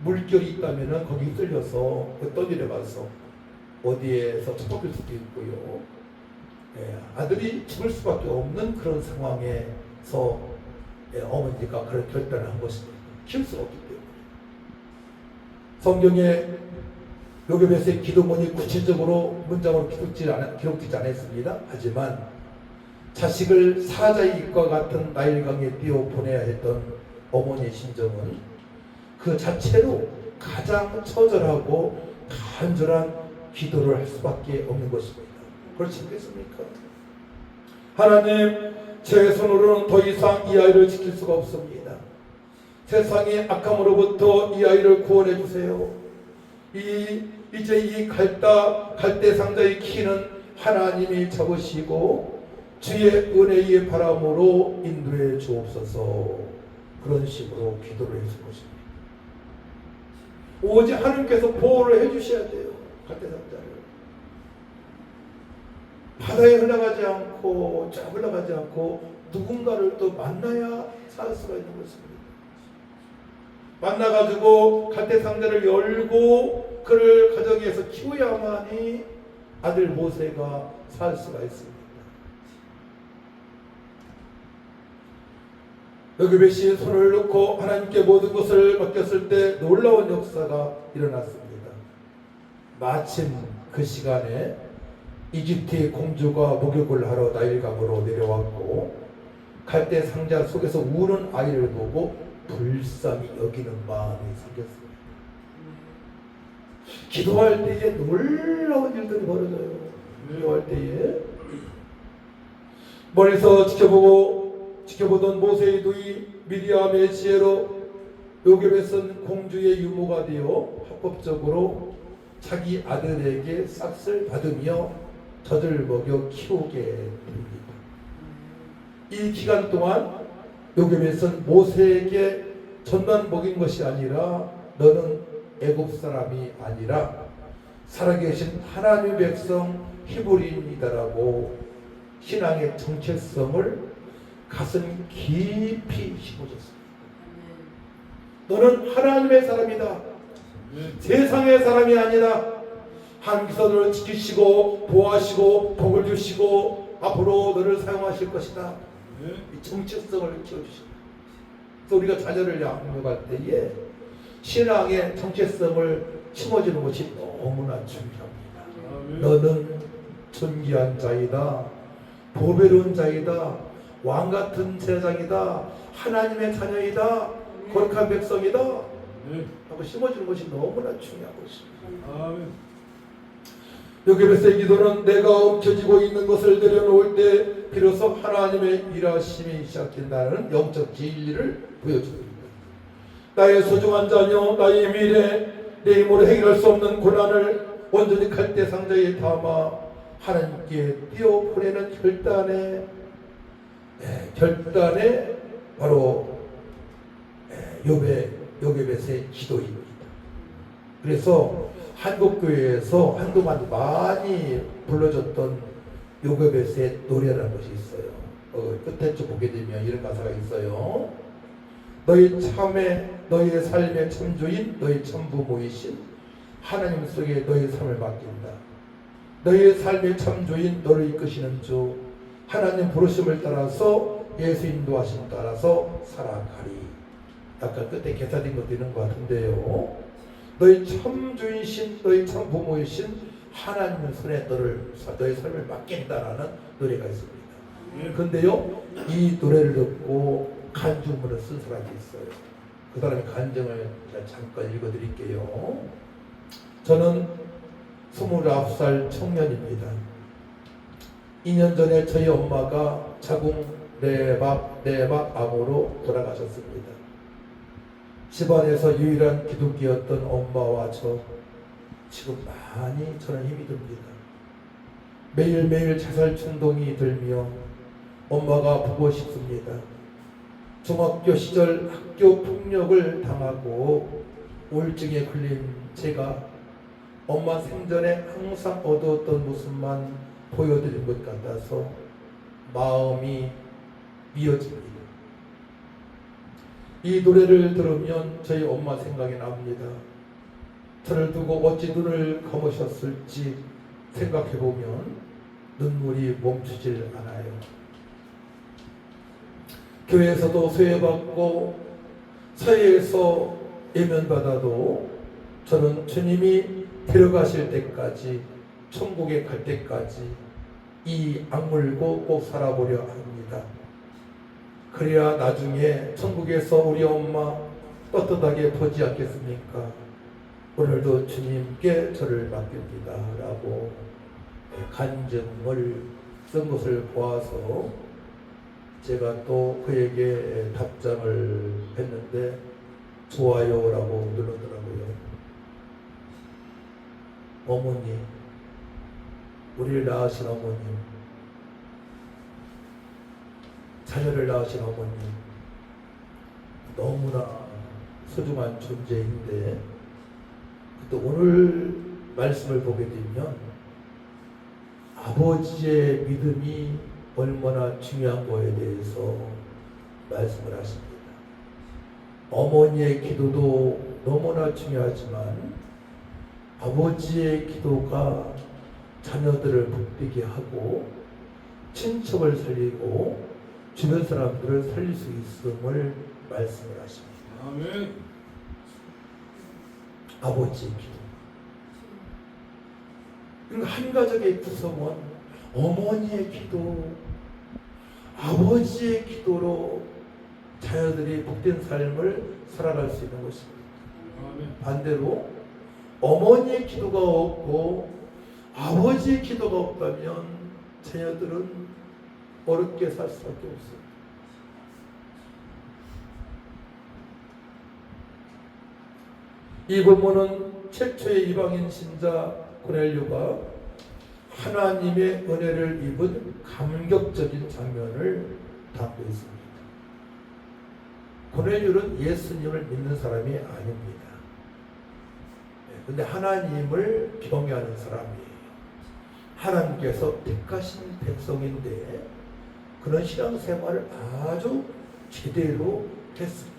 물결이 있다면 거기 끌려서 떠내려가서 어디에서 처박힐 수도 있고요. 아들이 죽을 수밖에 없는 그런 상황에서 어머니가 그런 결단을 한 것입니다. 키울 수가 없기 때문에. 성경에 요셉의 기도문이 구체적으로 문장으로 기록되지 않았습니다. 하지만 자식을 사자의 입과 같은 나일강에 띄워 보내야 했던 어머니의 심정은 그 자체로 가장 처절하고 간절한 기도를 할 수밖에 없는 것입니다. 그렇지 않겠습니까? 하나님, 제 손으로는 더 이상 이 아이를 지킬 수가 없습니다. 세상의 악함으로부터 이 아이를 구원해 주세요. 이제 이 갈대 상자의 키는 하나님이 잡으시고 주의 은혜의 바람으로 인도해 주옵소서. 그런 식으로 기도를 했을 것입니다. 오직 하나님께서 보호를 해주셔야 돼요. 갈대 상자를 바다에 흘러가지 않고 쫙 흘러가지 않고 누군가를 또 만나야 살 수가 있는 것입니다. 만나가지고 갈대 상자를 열고 그를 가정에서 키워야만이 아들 모세가 살 수가 있습니다. 요셉이 손을 놓고 하나님께 모든 것을 맡겼을 때 놀라운 역사가 일어났습니다. 마침 그 시간에 이집트의 공주가 목욕을 하러 나일강으로 내려왔고 갈대 상자 속에서 우는 아이를 보고 불쌍히 여기는 마음이 생겼습니다. 기도할 때에 놀라운 일들이 벌어져요. 기도할 때에 멀리서 지켜보던 모세의 누이 미리암의 지혜로 요셉은 공주의 유모가 되어 합법적으로 자기 아들에게 싹을 받으며 젖을 먹여 키우게 됩니다. 이 기간 동안 요셉은 모세에게 젖만 먹인 것이 아니라 너는 애굽 사람이 아니라 살아계신 하나님의 백성 히브리인이다라고 신앙의 정체성을 가슴 깊이 심어줬습니다. 너는 하나님의 사람이다. 세상의 사람이 아니라 하나님께서 너를 지키시고 보호하시고 복을 주시고 앞으로 너를 사용하실 것이다. 이 정체성을 키워주십니다. 또 우리가 자녀를 양육할 때에 신앙의 정체성을 심어주는 것이 너무나 중요합니다. 너는 존귀한 자이다, 보배로운 자이다, 왕같은 제자이다, 하나님의 자녀이다, 거룩한 백성이다 하고 심어주는 것이 너무나 중요한 것입니다. 요괴벳의 기도는 내가 움켜쥐고 있는 것을 내려놓을 때 비로소 하나님의 일하심이 시작된다는 영적 진리를 보여줍니다. 나의 소중한 자녀, 나의 미래, 내 힘으로 해결할 수 없는 고난을 온전히 칼대 상자에 담아 하나님께 띄워보내는 결단의 바로 요괴벳의 기도입니다. 그래서 한국교회에서 한동안 많이 불러줬던 요괴벳의 노래라는 것이 있어요. 끝에 좀 보게 되면 이런 가사가 있어요. 너희 삶의 참주인, 너희 참부모이신 하나님 속에 너희 삶을 맡긴다. 너희 삶의 참주인, 너를 이끄시는 주 하나님 부르심을 따라서 예수 인도하심 따라서 살아가리. 약간 끝에 개사된 것도 있는 것 같은데요. 너희 참주이신, 너희 참부모이신 하나님 손에 너의 삶을 맡긴다라는 노래가 있습니다. 그런데요, 이 노래를 듣고 간증문을 쓴 사람이 있어요. 그 사람의 간증을 잠깐 읽어드릴게요. 저는 29살 청년입니다. 2년 전에 저희 엄마가 자궁 내막 암으로 돌아가셨습니다. 집안에서 유일한 기독교였던 엄마와 저 지금 많이 저는 힘이 듭니다. 매일매일 자살 충동이 들며 엄마가 보고 싶습니다. 중학교 시절 학교 폭력을 당하고 우울증에 걸린 제가 엄마 생전에 항상 얻었던 모습만 보여드린 것 같아서 마음이 미어집니다. 이 노래를 들으면 저희 엄마 생각이 납니다. 저를 두고 어찌 눈을 감으셨을지 생각해보면 눈물이 멈추질 않아요. 교회에서도 소외받고 사회에서 예면받아도 저는 주님이 데려가실 때까지, 천국에 갈 때까지 이 악물고 꼭 살아보려 합니다. 그래야 나중에 천국에서 우리 엄마 떳떳하게 보지 않겠습니까? 오늘도 주님께 저를 맡깁니다 라고 간증을 쓴 것을 보아서 제가 또 그에게 답장을 했는데 좋아요 라고 누르더라고요. 어머니, 우리를 낳으신 어머님, 자녀를 낳으신 어머님, 너무나 소중한 존재인데 또 오늘 말씀을 보게 되면 아버지의 믿음이 얼마나 중요한 거에 대해서 말씀을 하십니다. 어머니의 기도도 너무나 중요하지만 아버지의 기도가 자녀들을 복되게 하고 친척을 살리고 주변 사람들을 살릴 수 있음을 말씀을 하십니다. 아멘. 아버지의 기도. 그러니까 한 가족의 구성원, 어머니의 기도, 아버지의 기도로 자녀들이 복된 삶을 살아갈 수 있는 것입니다. 아멘. 반대로 어머니의 기도가 없고 아버지의 기도가 없다면 자녀들은 어렵게 살 수밖에 없습니다. 이 본문은 최초의 이방인 신자 고넬료가 하나님의 은혜를 입은 감격적인 장면을 담고 있습니다. 고넬료는 예수님을 믿는 사람이 아닙니다. 그런데 하나님을 경외하는 사람이에요. 하나님께서 택하신 백성인데 그런 신앙생활을 아주 제대로 했습니다.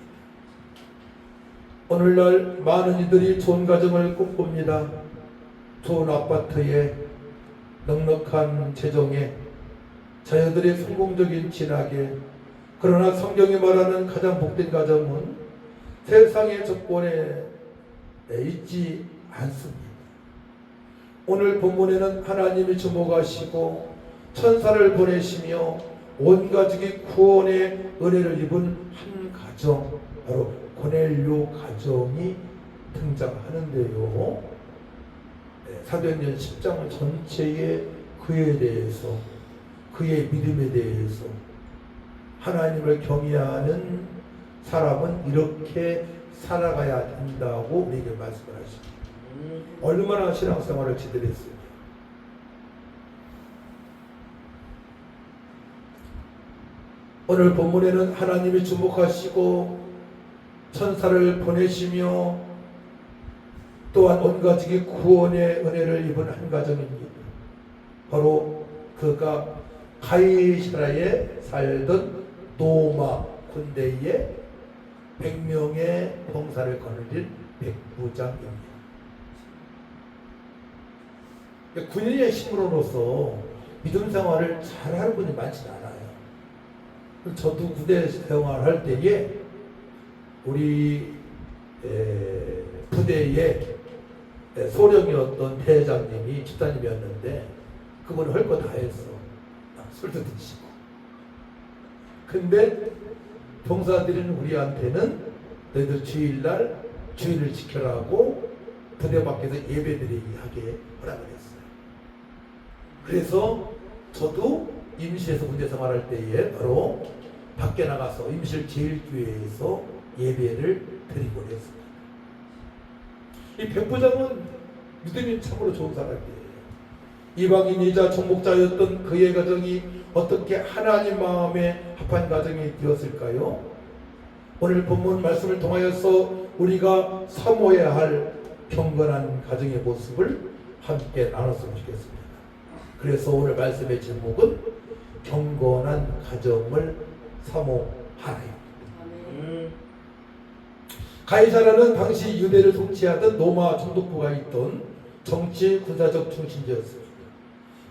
오늘날 많은 이들이 좋은 가정을 꿈꿉니다. 좋은 아파트에 넉넉한 재정에 자녀들의 성공적인 진학에 그러나 성경이 말하는 가장 복된 가정은 세상의 조건에 있지 않습니다. 오늘 본문에는 하나님이 주목하시고 천사를 보내시며 온 가족이 구원의 은혜를 입은 한 가정, 바로 고넬료 가정이 등장하는데요. 사도행전 10장 전체의 그에 대해서, 그의 믿음에 대해서 하나님을 경외하는 사람은 이렇게 살아가야 된다고 우리에게 말씀을 하십니다. 얼마나 신앙생활을 제대로 했습니까? 오늘 본문에는 하나님이 주목하시고 천사를 보내시며 또한 온 가족이 구원의 은혜를 입은 한 가정입니다. 바로 그가 가이사라에 살던 노마 군대에 100명의 병사를 거느린 백부장입니다. 군인의 힘으로서 믿음 생활을 잘하는 분이 많지는 않아요. 저도 부대 생활할 때에 우리 부대에 소령이었던 대장님이 집사님이었는데 그분은 할 거 다 했어. 술도 드시고. 근데 병사들은 우리한테는 너희들 주일날 주일을 지켜라고 부대 밖에서 예배드리게 하게 허락을 했어요. 그래서 저도 임실에서 군대 생활할 때에 바로 밖에 나가서 임실 제일교회에서 예배를 드리곤 했습니다. 이 백부장은 믿음이 참으로 좋은 사람이에요. 이방인이자 정복자였던 그의 가정이 어떻게 하나님 마음에 합한 가정이 되었을까요? 오늘 본문 말씀을 통하여서 우리가 사모해야 할 경건한 가정의 모습을 함께 나눴으면 좋겠습니다. 그래서 오늘 말씀의 제목은 경건한 가정을 사모하라입니다. 가이사라는 당시 유대를 통치하던 로마 총독부가 있던 정치 군사적 중심지였습니다.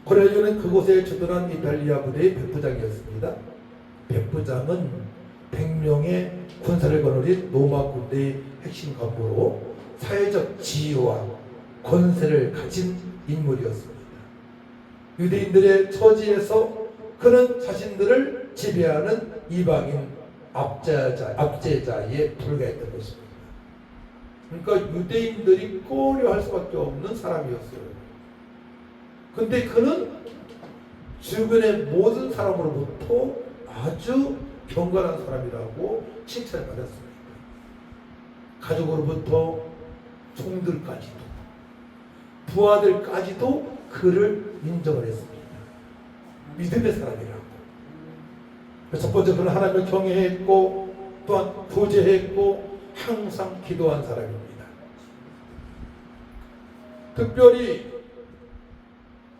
고넬료는 그곳에 주둔한 이탈리아 부대의 백부장이었습니다. 백부장은 100명의 군사를 거느린 로마 군대의 핵심 간부로 사회적 지위와 권세를 가진 인물이었습니다. 유대인들의 처지에서 그는 자신들을 지배하는 이방인 압제자에 불과했던 것입니다. 그러니까 유대인들이 꺼려할 수밖에 없는 사람이었어요. 근데 그는 주변의 모든 사람으로부터 아주 경건한 사람이라고 칭찬을 받았습니다. 가족으로부터 종들까지도 부하들까지도 그를 인정을 했습니다. 믿음의 사람이라고. 첫 번째 그는 하나님을 경외했고 또한 구제했고 항상 기도한 사람입니다. 특별히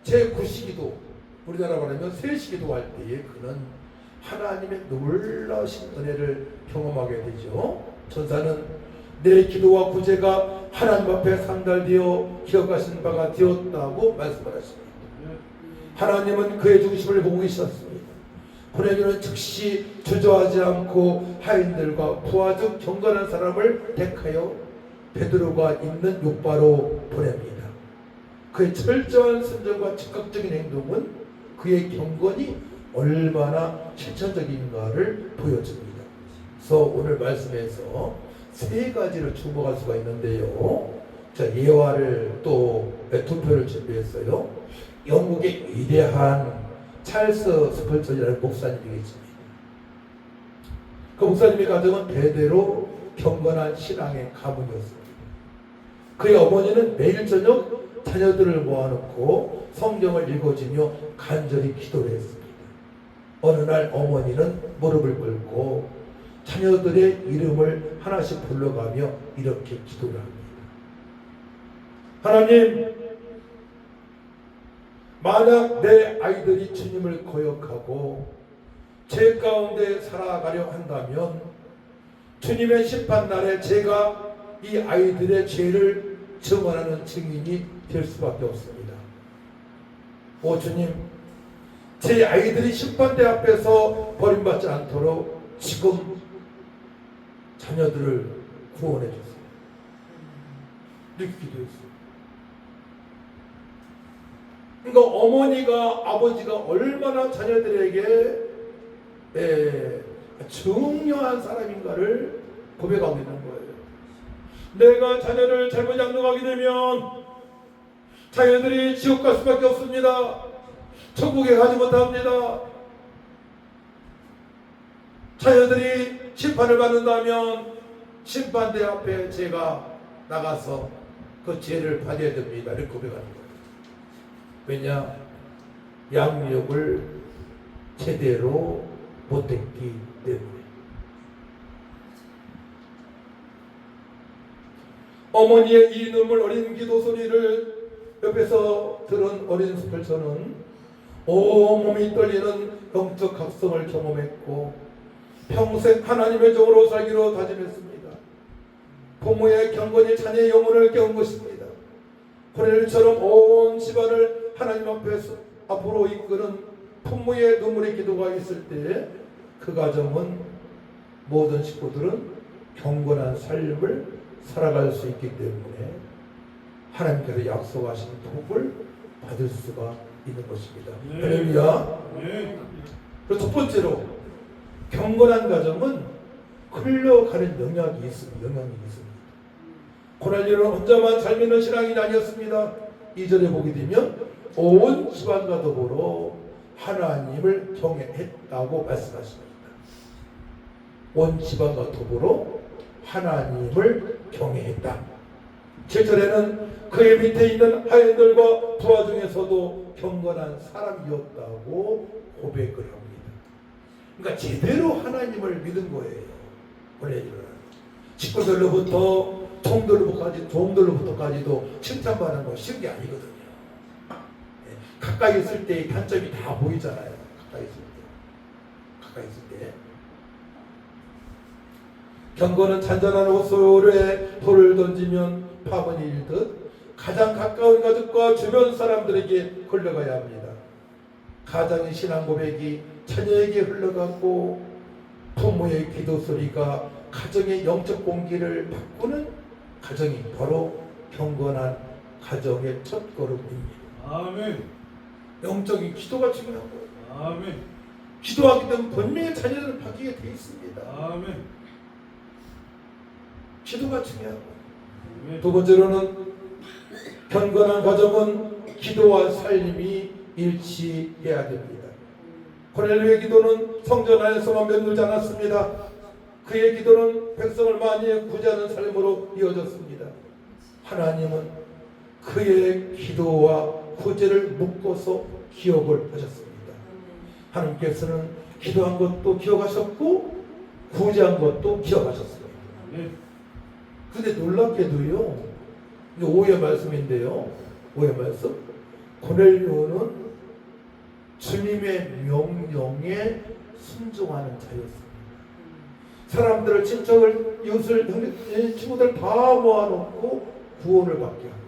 제9시기도 우리나라 말하면 세시기도 할 때에 그는 하나님의 놀라우신 은혜를 경험하게 되죠. 천사는 내 기도와 구제가 하나님 앞에 상달되어 기억하신 바가 되었다고 말씀을 하십니다. 하나님은 그의 중심을 보고 계셨습니다. 고넬료는 즉시 주저하지 않고 하인들과 부하적 경건한 사람을 택하여 베드로가 있는 욥바로 보냅니다. 그의 철저한 순종과 즉각적인 행동은 그의 경건이 얼마나 실천적인가를 보여줍니다. 그래서 오늘 말씀에서 세 가지를 주목할 수가 있는데요. 자, 예화를 또 두 편을 준비했어요. 영국의 위대한 찰스 스펄전이라는 목사님이겠습니다. 그 목사님의 가정은 대대로 경건한 신앙의 가문이었습니다. 그의 어머니는 매일 저녁 자녀들을 모아놓고 성경을 읽어주며 간절히 기도를 했습니다. 어느 날 어머니는 무릎을 꿇고 자녀들의 이름을 하나씩 불러가며 이렇게 기도를 합니다. 하나님, 만약 내 아이들이 주님을 거역하고 죄 가운데 살아가려 한다면 주님의 심판날에 제가 이 아이들의 죄를 증언하는 증인이 될 수밖에 없습니다. 오 주님, 제 아이들이 심판대 앞에서 버림받지 않도록 지금 자녀들을 구원해 주세요. 이렇게 기도했어요. 그러니까 어머니가 아버지가 얼마나 자녀들에게 중요한 사람인가를 고백하고 있는 거예요. 내가 자녀를 잘못 양육하게 되면 자녀들이 지옥 갈 수밖에 없습니다. 천국에 가지 못합니다. 자녀들이 심판을 받는다면 심판대 앞에 제가 나가서 그 죄를 받아야 됩니다. 이렇게 고백하는 거예요. 왜냐? 양육을 제대로 못했기 때문에. 어머니의 이 눈물 어린 기도 소리를 옆에서 들은 어린 스펠처는 온몸이 떨리는 영적 각성을 경험했고 평생 하나님의 종으로 살기로 다짐했습니다. 부모의 경건이 자녀의 영혼을 깨운 것입니다. 코넬처럼 온 집안을 하나님 앞으로 이끄는 부모의 눈물의 기도가 있을 때 그 가정은 모든 식구들은 경건한 삶을 살아갈 수 있기 때문에 하나님께서 약속하신 복을 받을 수가 있는 것입니다. 할렐루야. 그리고 첫 번째로 경건한 가정은 흘러가는 영향이 있습니다. 고넬료는 혼자만 잘 믿는 신앙이 아니었습니다. 2절에 보게 되면 온 집안과 더불어 하나님을 경외했다고 말씀하십니다. 온 집안과 더불어 하나님을 경외했다. 7절에는 그의 밑에 있는 하인들과 부하 중에서도 경건한 사람이었다고 고백을 합니다. 그러니까 제대로 하나님을 믿은 거예요. 고넬료는 식구들로부터 종들로부터까지도 칭찬받는 건 쉬운 게 아니거든요. 가까이 있을 때의 단점이 다 보이잖아요. 가까이 있을 때. 경건은 잔잔한 호소에 돌을 던지면 파문이 일듯 가장 가까운 가족과 주변 사람들에게 흘러가야 합니다. 가장의 신앙 고백이 자녀에게 흘러가고 부모의 기도 소리가 가정의 영적 공기를 바꾸는 가정이 바로 경건한 가정의 첫 걸음입니다. 아멘. 영적인 기도가 중요한 거예요. 아멘. 기도하기 때문에 분명히 자녀들은 바뀌게 돼 있습니다. 아멘. 기도가 중요한 거예요. 아멘. 두 번째로는 경건한 가정은 기도와 삶이 일치해야 됩니다. 고넬료의 기도는 성전 안에서만 맴돌지 않았습니다. 그의 기도는 백성을 많이 구제하는 삶으로 이어졌습니다. 하나님은 그의 기도와 구제를 묶어서 기억을 하셨습니다. 하나님께서는 기도한 것도 기억하셨고 구제한 것도 기억하셨습니다. 근데 놀랍게도요, 오해의 말씀인데요, 오해의 말씀, 고넬료는 주님의 명령에 순종하는 자였습니다. 사람들을, 친척을, 이웃을, 친구들 다 모아놓고 구원을 받게 합니다.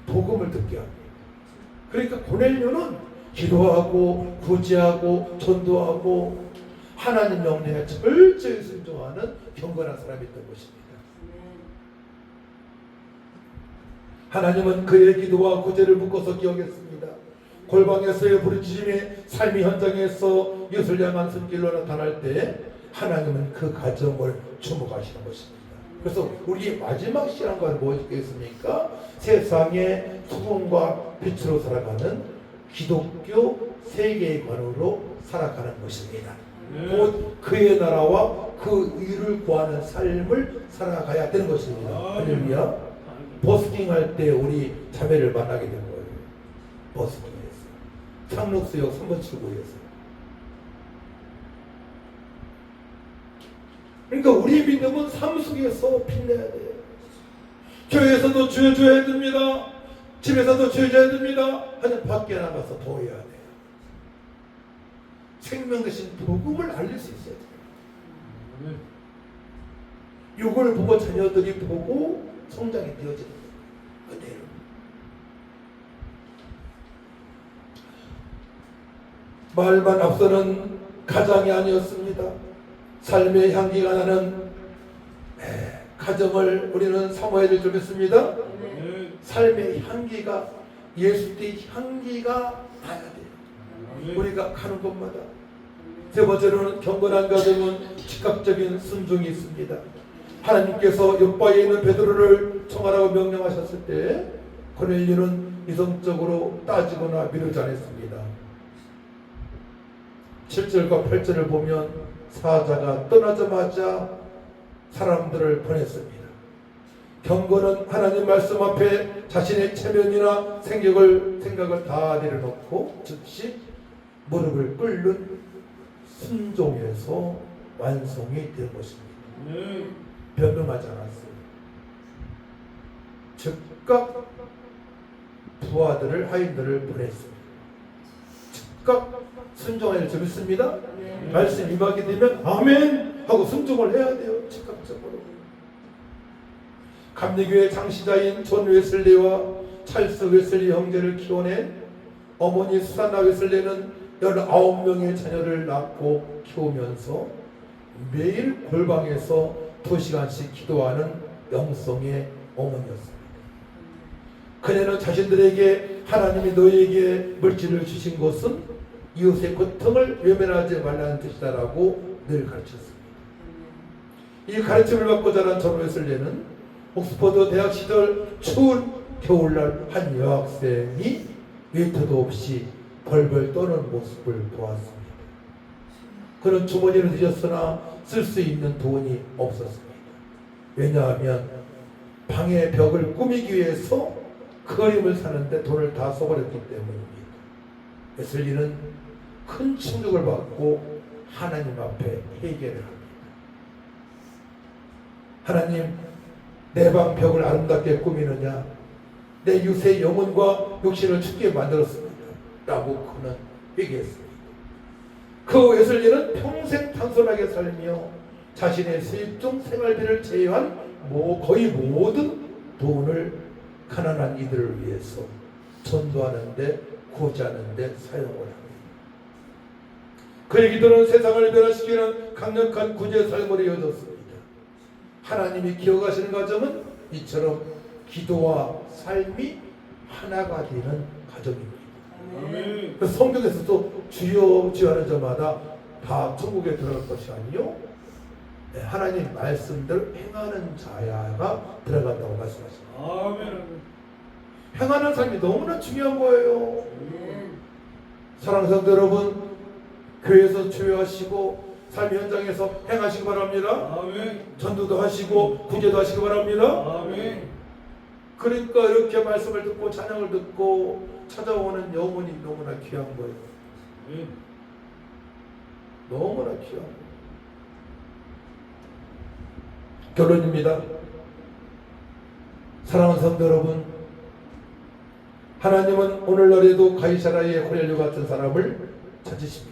복음을 듣게 합니다. 그러니까 고넬료는 기도하고 구제하고 전도하고 하나님 명령에 철저히 순종하는 경건한 사람이었던 것입니다. 하나님은 그의 기도와 구제를 묶어서 기억했습니다. 골방에서의 부르짖음의 삶의 현장에서 이웃을 향한 손길로 나타날 때 하나님은 그 가정을 주목하시는 것입니다. 그래서 우리의 마지막 신앙과는 무엇이겠습니까? 세상의 소금과 빛으로 살아가는 기독교 세계관으로 살아가는 것입니다. 곧 그의 나라와 그 의를 구하는 삶을 살아가야 되는 것입니다. 할렐루야. 버스킹 할 때 우리 자매를 만나게 된 거예요. 버스킹에서 상록수역 3번 출구에서. 그러니까 우리 믿음은 삶 속에서 빛내야 돼요. 교회에서도 주여줘야 됩니다. 집에서도 주여줘야 됩니다. 하여튼 밖에 나가서 더 해야 돼요. 생명 대신 복음을 알릴 수 있어야 돼요. 이걸 보고 자녀들이 보고 성장이 되어지는 그대로. 말만 앞서는 가장이 아니었습니다. 삶의 향기가 나는 가정을 우리는 사모해야 될 줄 믿습니다. 삶의 향기가 예수의 향기가 나야 돼요. 우리가 가는 곳마다. 세 번째로는 경건한 가정은 즉각적인 순종이 있습니다. 하나님께서 옆바에 있는 베드로를 청하라고 명령하셨을 때 고넬료는 이성적으로 따지거나 미루지 않았습니다. 7절과 8절을 보면 사자가 떠나자마자 사람들을 보냈습니다. 경건은 하나님 말씀 앞에 자신의 체면이나 생각을 다 내려놓고 즉시 무릎을 꿇는 순종에서 완성이 된 것입니다. 변명하지 않았어요. 즉각 부하들을 하인들을 보냈습니다. 즉각 순종해야 될 줄 믿습니다. 말씀 임하게 되면 아멘 하고 순종을 해야 돼요. 즉각적으로. 감리교회 장시자인 존 웨슬리와 찰스 웨슬리 형제를 키워낸 어머니 수산나 웨슬리는 19명의 자녀를 낳고 키우면서 매일 골방에서 2시간씩 기도하는 영성의 어머니였습니다. 그녀는 자신들에게 하나님이 너희에게 물질을 주신 것은 이웃의 고통을 외면하지 말라는 뜻이다라고 늘 가르쳤습니다. 이 가르침을 받고 자란 존 웨슬리는 옥스퍼드 대학 시절 추운 겨울날 한 여학생이 웨이터도 없이 벌벌 떠는 모습을 보았습니다. 그는 주머니를 뒤졌으나 쓸 수 있는 돈이 없었습니다. 왜냐하면 방의 벽을 꾸미기 위해서 그림을 사는데 돈을 다 써버렸기 때문입니다. 웨슬리는 큰 충격을 받고 하나님 앞에 회개를 합니다. 하나님, 내 방 벽을 아름답게 꾸미느냐? 내 유세 영혼과 육신을 춥게 만들었습니다. 라고 그는 회개했습니다. 그 웨슬리는 평생 단순하게 살며 자신의 수입 중 생활비를 제외한 거의 모든 돈을 가난한 이들을 위해서 전도하는데 구제하는데 사용을 합니다. 그의 기도는 세상을 변화시키는 강력한 구제 삶으로 이어졌습니다. 하나님이 기억하시는 가정은 이처럼 기도와 삶이 하나가 되는 가정입니다. 그래서 성경에서도 주여 주여 하는 자마다 다 천국에 들어갈 것이 아니요 하나님 말씀대로 행하는 자야가 들어간다고 말씀하십니다. 아멘. 행하는 삶이 너무나 중요한 거예요. 사랑하는 성도 여러분, 교회에서 주여하시고 삶 현장에서 행하시기 바랍니다. 아멘. 전도도 하시고 구제도 하시기 바랍니다. 아멘. 그러니까 이렇게 말씀을 듣고 찬양을 듣고 찾아오는 영혼이 너무나 귀한 거예요. 너무나 귀한 거예요. 결론입니다. 사랑하는 성도 여러분, 하나님은 오늘날에도 가이사라의 고넬료 같은 사람을 찾으십니다.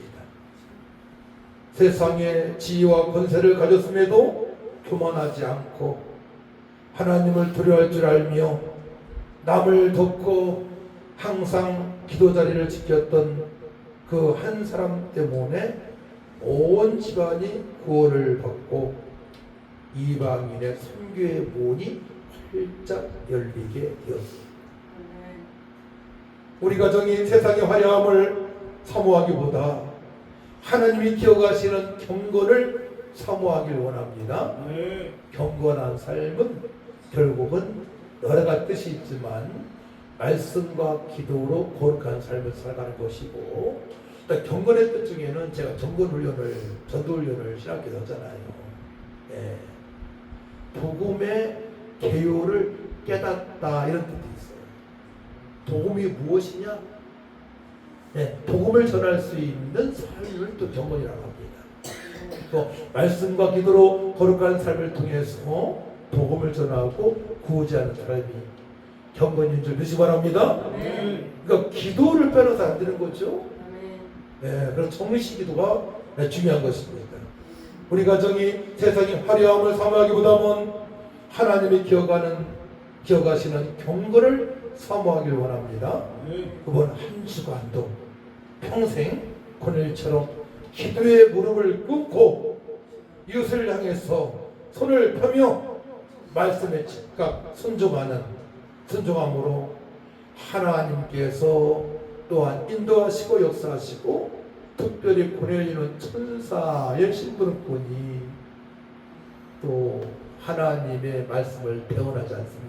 세상에 지위와 권세를 가졌음에도 교만하지 않고 하나님을 두려워할 줄 알며 남을 돕고 항상 기도 자리를 지켰던 그 한 사람 때문에 온 집안이 구원을 받고 이방인의 선교의 문이 활짝 열리게 되었습니다. 우리 가정이 세상의 화려함을 사모하기보다 하나님이 기억하시는 경건을 사모하길 원합니다. 경건한 삶은 결국은 여러 가지 뜻이 있지만 말씀과 기도로 거룩한 삶을 살아가는 것이고, 경건의 뜻 중에는 제가 전도훈련을 신학교에서 하잖아요. 복음의 개요를 깨닫다 이런 뜻이 있어요. 복음이 무엇이냐? 복음을 전할 수 있는 삶을 또 경건이라고 합니다. 또 말씀과 기도로 거룩한 삶을 통해서 복음을 전하고 구제하는 사람이 경건인 줄 믿으시기 바랍니다. 그러니까 기도를 빼놓아서 안 되는 거죠. 그런 정식 기도가 중요한 것입니다. 우리 가정이 세상의 화려함을 사모하기보다는 하나님이 기억하는 기억하시는 경건을 사모하길 원합니다. 그분 한 주간도 평생 고넬처럼 기도의 무릎을 꿇고 이웃을 향해서 손을 펴며 말씀에 즉각 순종함으로 하나님께서 또한 인도하시고 역사하시고 특별히 고넬이는 천사의 신분권이 또 하나님의 말씀을 대언하지 않습니까?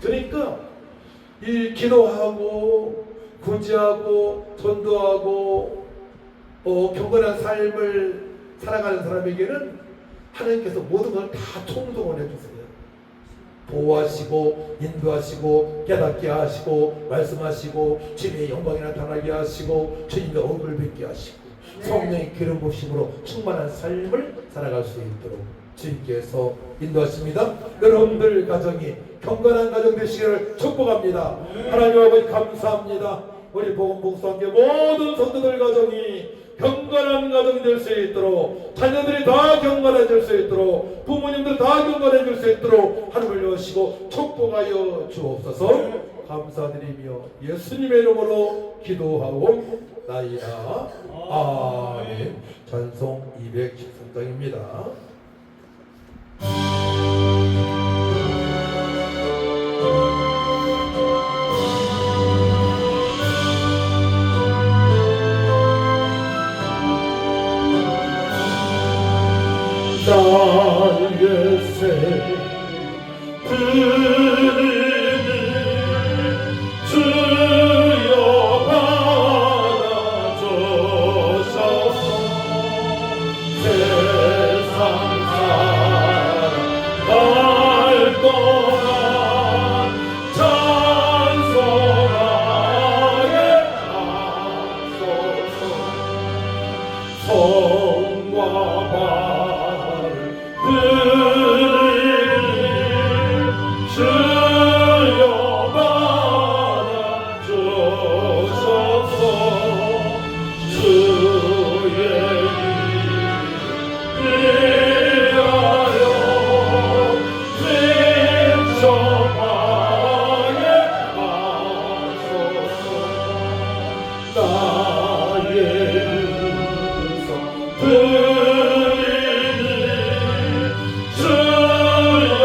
그러니까 이 기도하고 구제하고 전도하고 경건한 삶을 살아가는 사람에게는 하나님께서 모든 걸 다 총동원해 주세요. 보호하시고 인도하시고 깨닫게 하시고 말씀하시고 주님의 영광이 나타나게 하시고 주님의 얼굴을 뵙게 하시고 성령의 기름 부으심으로 충만한 삶을 살아갈 수 있도록 주님께서 인도하십니다. 여러분들 가정이 경건한 가정 되시기를 축복합니다. 하나님 아버지 감사합니다. 우리 복음 복수함께 모든 성도들 가정이 경건한 가정이 될 수 있도록 자녀들이 다 경건해질 수 있도록 부모님들 다 경건해질 수 있도록 하늘을 여시고 축복하여 주옵소서. 감사드리며 예수님의 이름으로 기도하고 나이다. 아멘. 찬송 213장입니다. 나의 새 드리니 주여 받아주소서. 세상 살아갈 동안 찬송하게 하소서. 성과 주여 받아주소서. 주의 위하여 맹성하게 하소서. 나의 음성 들리니 주여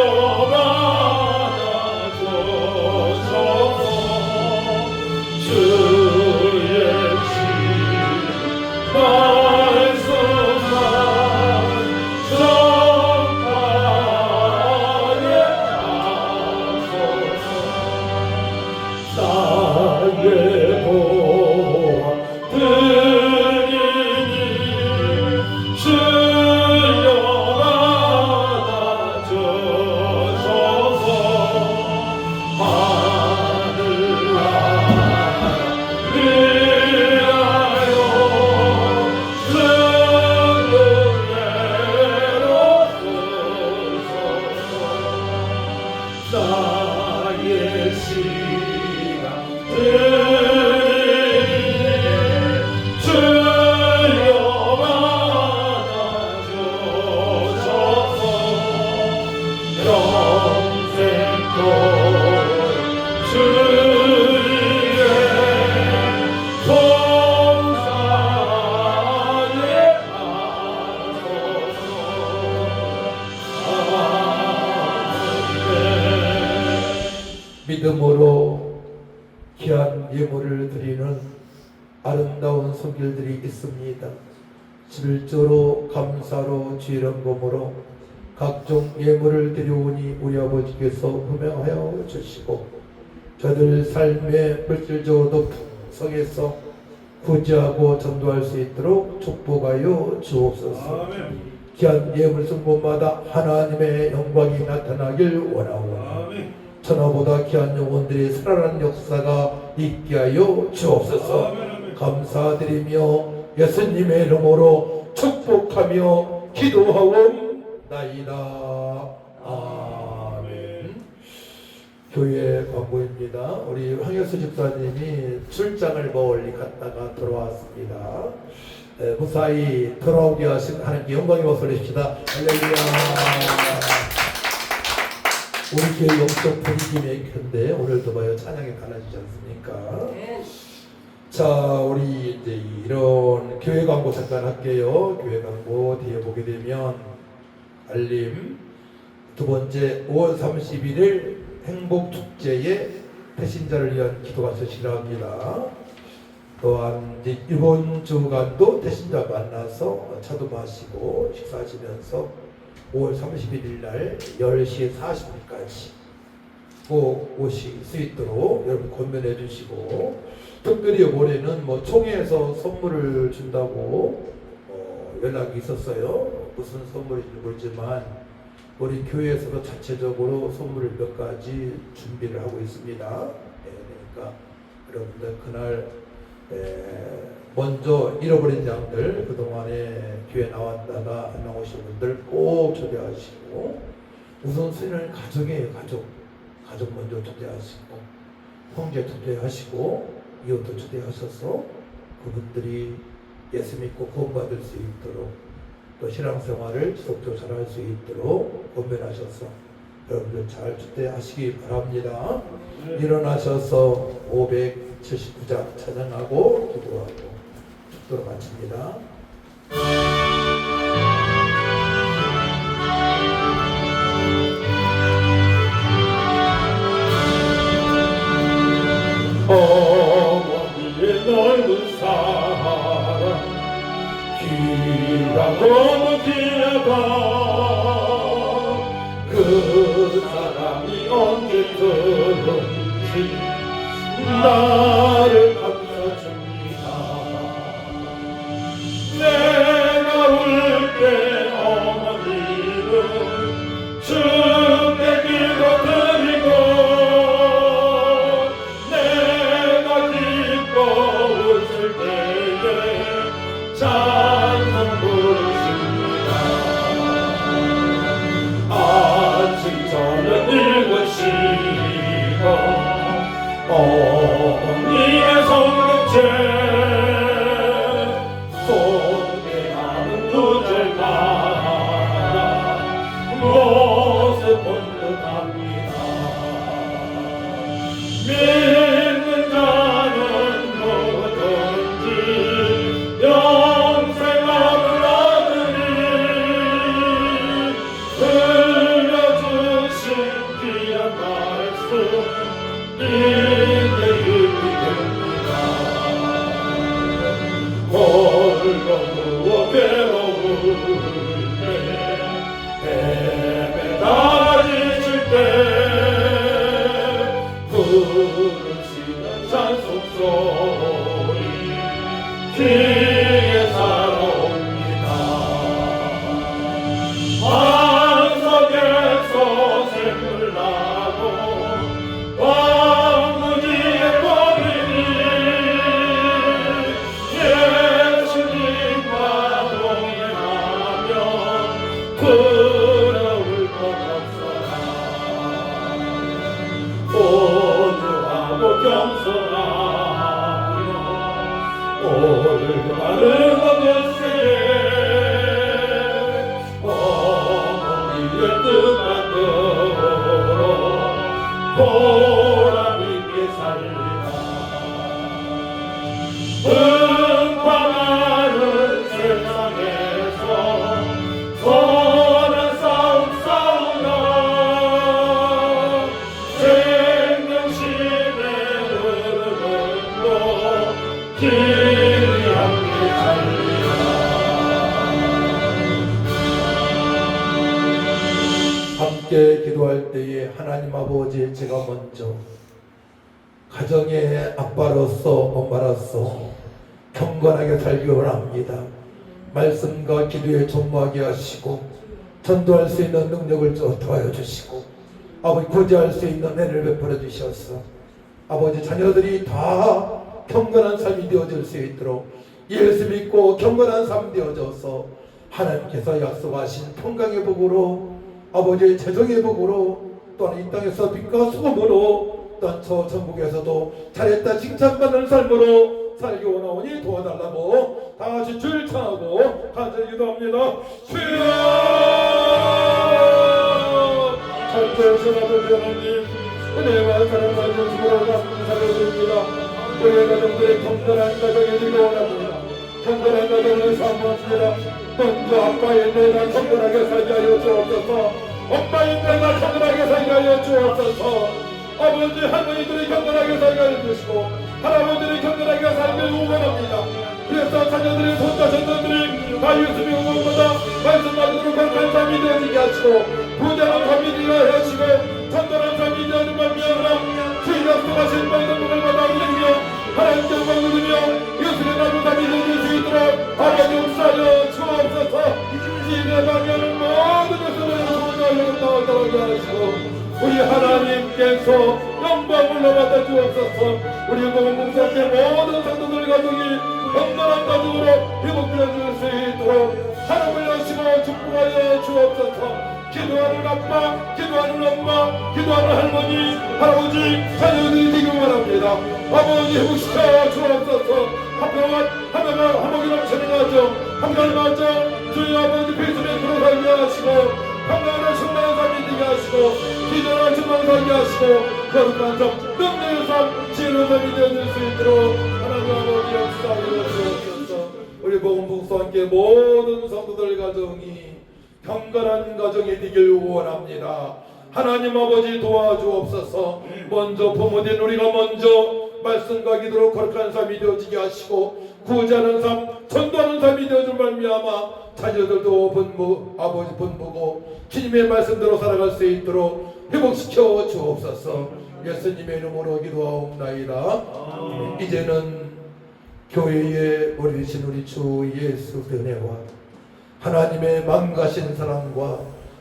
받아주소서. 주의 신 말씀만 전하게 하소서. 나의 보아 드리니 주여 받아주소서. 하늘 위하여 주를 내려주소서. 나의 시간 주여 받아주소서. 평생도 주의 동산에 하소서. 아멘. 믿음으로 귀한 예물을 드리는 아름다운 손길들이 있습니다. 11조로 감사로 주일헌금으로 각종 예물을 드려오니 우리 아버지께서 분명하여 주시고 저들 삶의 물질적으로도 풍성해서 구제하고 전도할 수 있도록 축복하여 주옵소서. 귀한 예물 쓴 곳마다 하나님의 영광이 나타나길 원하오니 천하보다 귀한 영혼들이 살아나는 역사가 있게 하여 주옵소서. 감사드리며 예수님의 이름으로 축복하며 기도하옵나이다. 아멘. 교회 광고입니다. 우리 황효수 집사님이 출장을 멀리 갔다가 돌아왔습니다. 무사히 돌아오게 하신 하나님께 영광의 박수를 드립시다. 할렐루야. 우리 교회 영적 분위기 메이커인데 오늘도 봐요 찬양이 달라지지 않습니까? 자, 우리 이제 이런 교회 광고 잠깐 할게요. 교회 광고 뒤에 보게 되면 알림 두 번째 5월 31일 행복축제에 태신자를 위한 기도가 서실합니다. 또한 이제 이번 주간도 태신자 만나서 차도 마시고 식사하시면서 5월 31일 날 10시 40분까지 꼭 오실 수 있도록 여러분 권면해 주시고, 특별히 올해는 뭐 총회에서 선물을 준다고 연락이 있었어요. 무슨 선물인지 모르지만 우리 교회에서도 자체적으로 선물을 몇 가지 준비를 하고 있습니다. 그러니까 여러분들 그날 먼저 잃어버린 양들, 그동안에 교회 나왔다가 안 나오신 분들 꼭 초대하시고, 우선순위는 가족이에요. 가족 먼저 초대하시고, 형제 초대하시고, 이웃도 초대하셔서 그분들이 예수 믿고 구원받을 수 있도록, 또 신앙생활을 지속적으로 잘할 수 있도록 권면하셔서 여러분들 잘 초대하시기 바랍니다. 일어나셔서 579장 찬양하고 기도하고 축도로 마칩니다. 어머니의 넓은 사랑 길가 너무 길다. 그 사랑이 언제든지 나를 감싸줍니다. 내가 울 때 어머니는 주께 기도드리고, 내가 기뻐 웃을 때에 찬송 부르십니다. 아침 저녁 읽으시고 어머니의 성경책 소개하는 구절마다 모습 본 듯합니다. 믿는 자는 누구든지 영생을 얻으니, 흘려주신 귀한 말씀 이제 힘이 됩니다. 홀로 누워 괴로울 때, 헤매다 지칠 때 부르시는 찬송소리 귀에 살아옵니다. 반석에서 샘물 나고 황무지에 거리니, 예수님과 동행하면 부러울 것 없어라. 온유하고 겸손하며 올바른 것을세 어머니의 뜻만대로 보람 있게 살리라. 흥망하는 세상에서 선한 싸움 싸우나, 생명심의 흐름으로 길이 함께 살리라. 함께 기도할 때에 하나님 아버지, 제가 먼저 가정의 아빠로서 엄마로서 경건하게 살기 원합니다. 말씀과 기도에 전무하게 하시고 전도할 수 있는 능력을 도와여 주시고, 아버지 구제할 수 있는 은혜를 베풀어 주셔서 아버지 자녀들이 다 경건한 삶이 되어질 수 있도록 예수 믿고 경건한 삶 되어져서 하나님께서 약속하신 평강의 복으로, 아버지의 재정의 복으로, 또한 이 땅에서 빛과 소금으로, 또한 저 전국에서도 잘했다 칭찬받는 삶으로 살기 원하오니 도와달라고 다 같이 주를 청하고 간절히 기도합니다. 주여, 살아오신 아버지 하나님 은혜와 사랑과 진심으로 말씀 살려드립니다. 우리 가정들의 건강한 가정이 되길 원합니다. 건강한 가정을 사모합니다. 먼저 아빠의 내가 건강하게 살게 하여 주옵소서. 엄마의 내가 건강하게 살게 하여 주옵소서. 아버지 할머니들이 건강하게 살게 하여 주시고 할아버지들이 건강하게 살길 원합니다. 그래서 자녀들의 손자 손녀들이 다 예수님의 응원보다 말씀 받도록 건강한 삶이 되어지게 하시고 부자한 삶이 되게 하시고 건강한 삶이 되어지는 말미암아 주의 약속하신 모든 복을 받아 누리며 하나님께 영광 누리며 예수의 나무 삶이 되어질 수 있도록 아버지 역사하여 주옵소서. 지내 방향을 모든 것을 주님을 나오도록 하시고 우리 하나님께서 영광을 받아 주옵소서. 우리 공동체 모든 성도들 가족이 건강한 가족으로 회복되어 줄 수 있도록 하나님을 여시고 축복하여 주옵소서. 기도하는 아빠, 기도하는 엄마, 기도하는 할머니, 할아버지, 자녀들이 되길 원합니다. 아버지 회복시켜 주옵소서. 하나가 화목이 넘치는 가정, 한가한 가정, 주의 아버지 페이스메이크로 살게 하시고 평강을 충만한 삶이 되게 하시고 기도를 충만한 살게 하시고 거룩한 삶, 능력의 삶, 지혜로운 삶이 되어질 수 있도록 하나님 아버지 역사하여 주옵소서. 우리 복음 복수와 함께 모든 성도들 가정이 경건한 가정이 되길 원합니다. 하나님 아버지 도와주옵소서. 먼저 부모된 우리가 먼저 말씀과 기도로 거룩한 삶이 되어지게 하시고 구제하는 삶, 전도하는 삶이 되어줄 말미암아 자녀들도 아버지 본보고 주님의 말씀대로 살아갈 수 있도록 회복시켜 주옵소서. 예수님의 이름으로 기도하옵나이다. 이제는 교회의 머리 되신 우리 주 예수 은혜와 하나님의 망가신 사랑과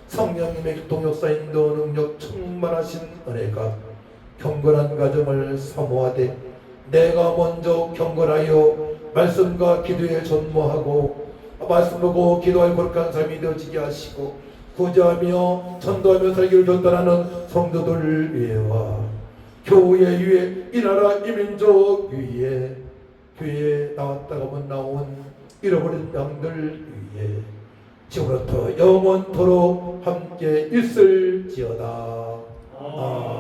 성령님의 동역사 인도 능력 충만하신 은혜가 경건한 가정을 사모하되 내가 먼저 경건하여 말씀과 기도에 전무하고 말씀 보고 기도할 거룩한 삶이 되어지게 하시고 구제하며 전도하며 살기를 전달하는 성도들 위에와 교회 위에 이 나라 이 민족 위에 교회에 나왔다가 못 나온 잃어버린 양들 위에 지금부터 영원토록 함께 있을지어다. 아멘.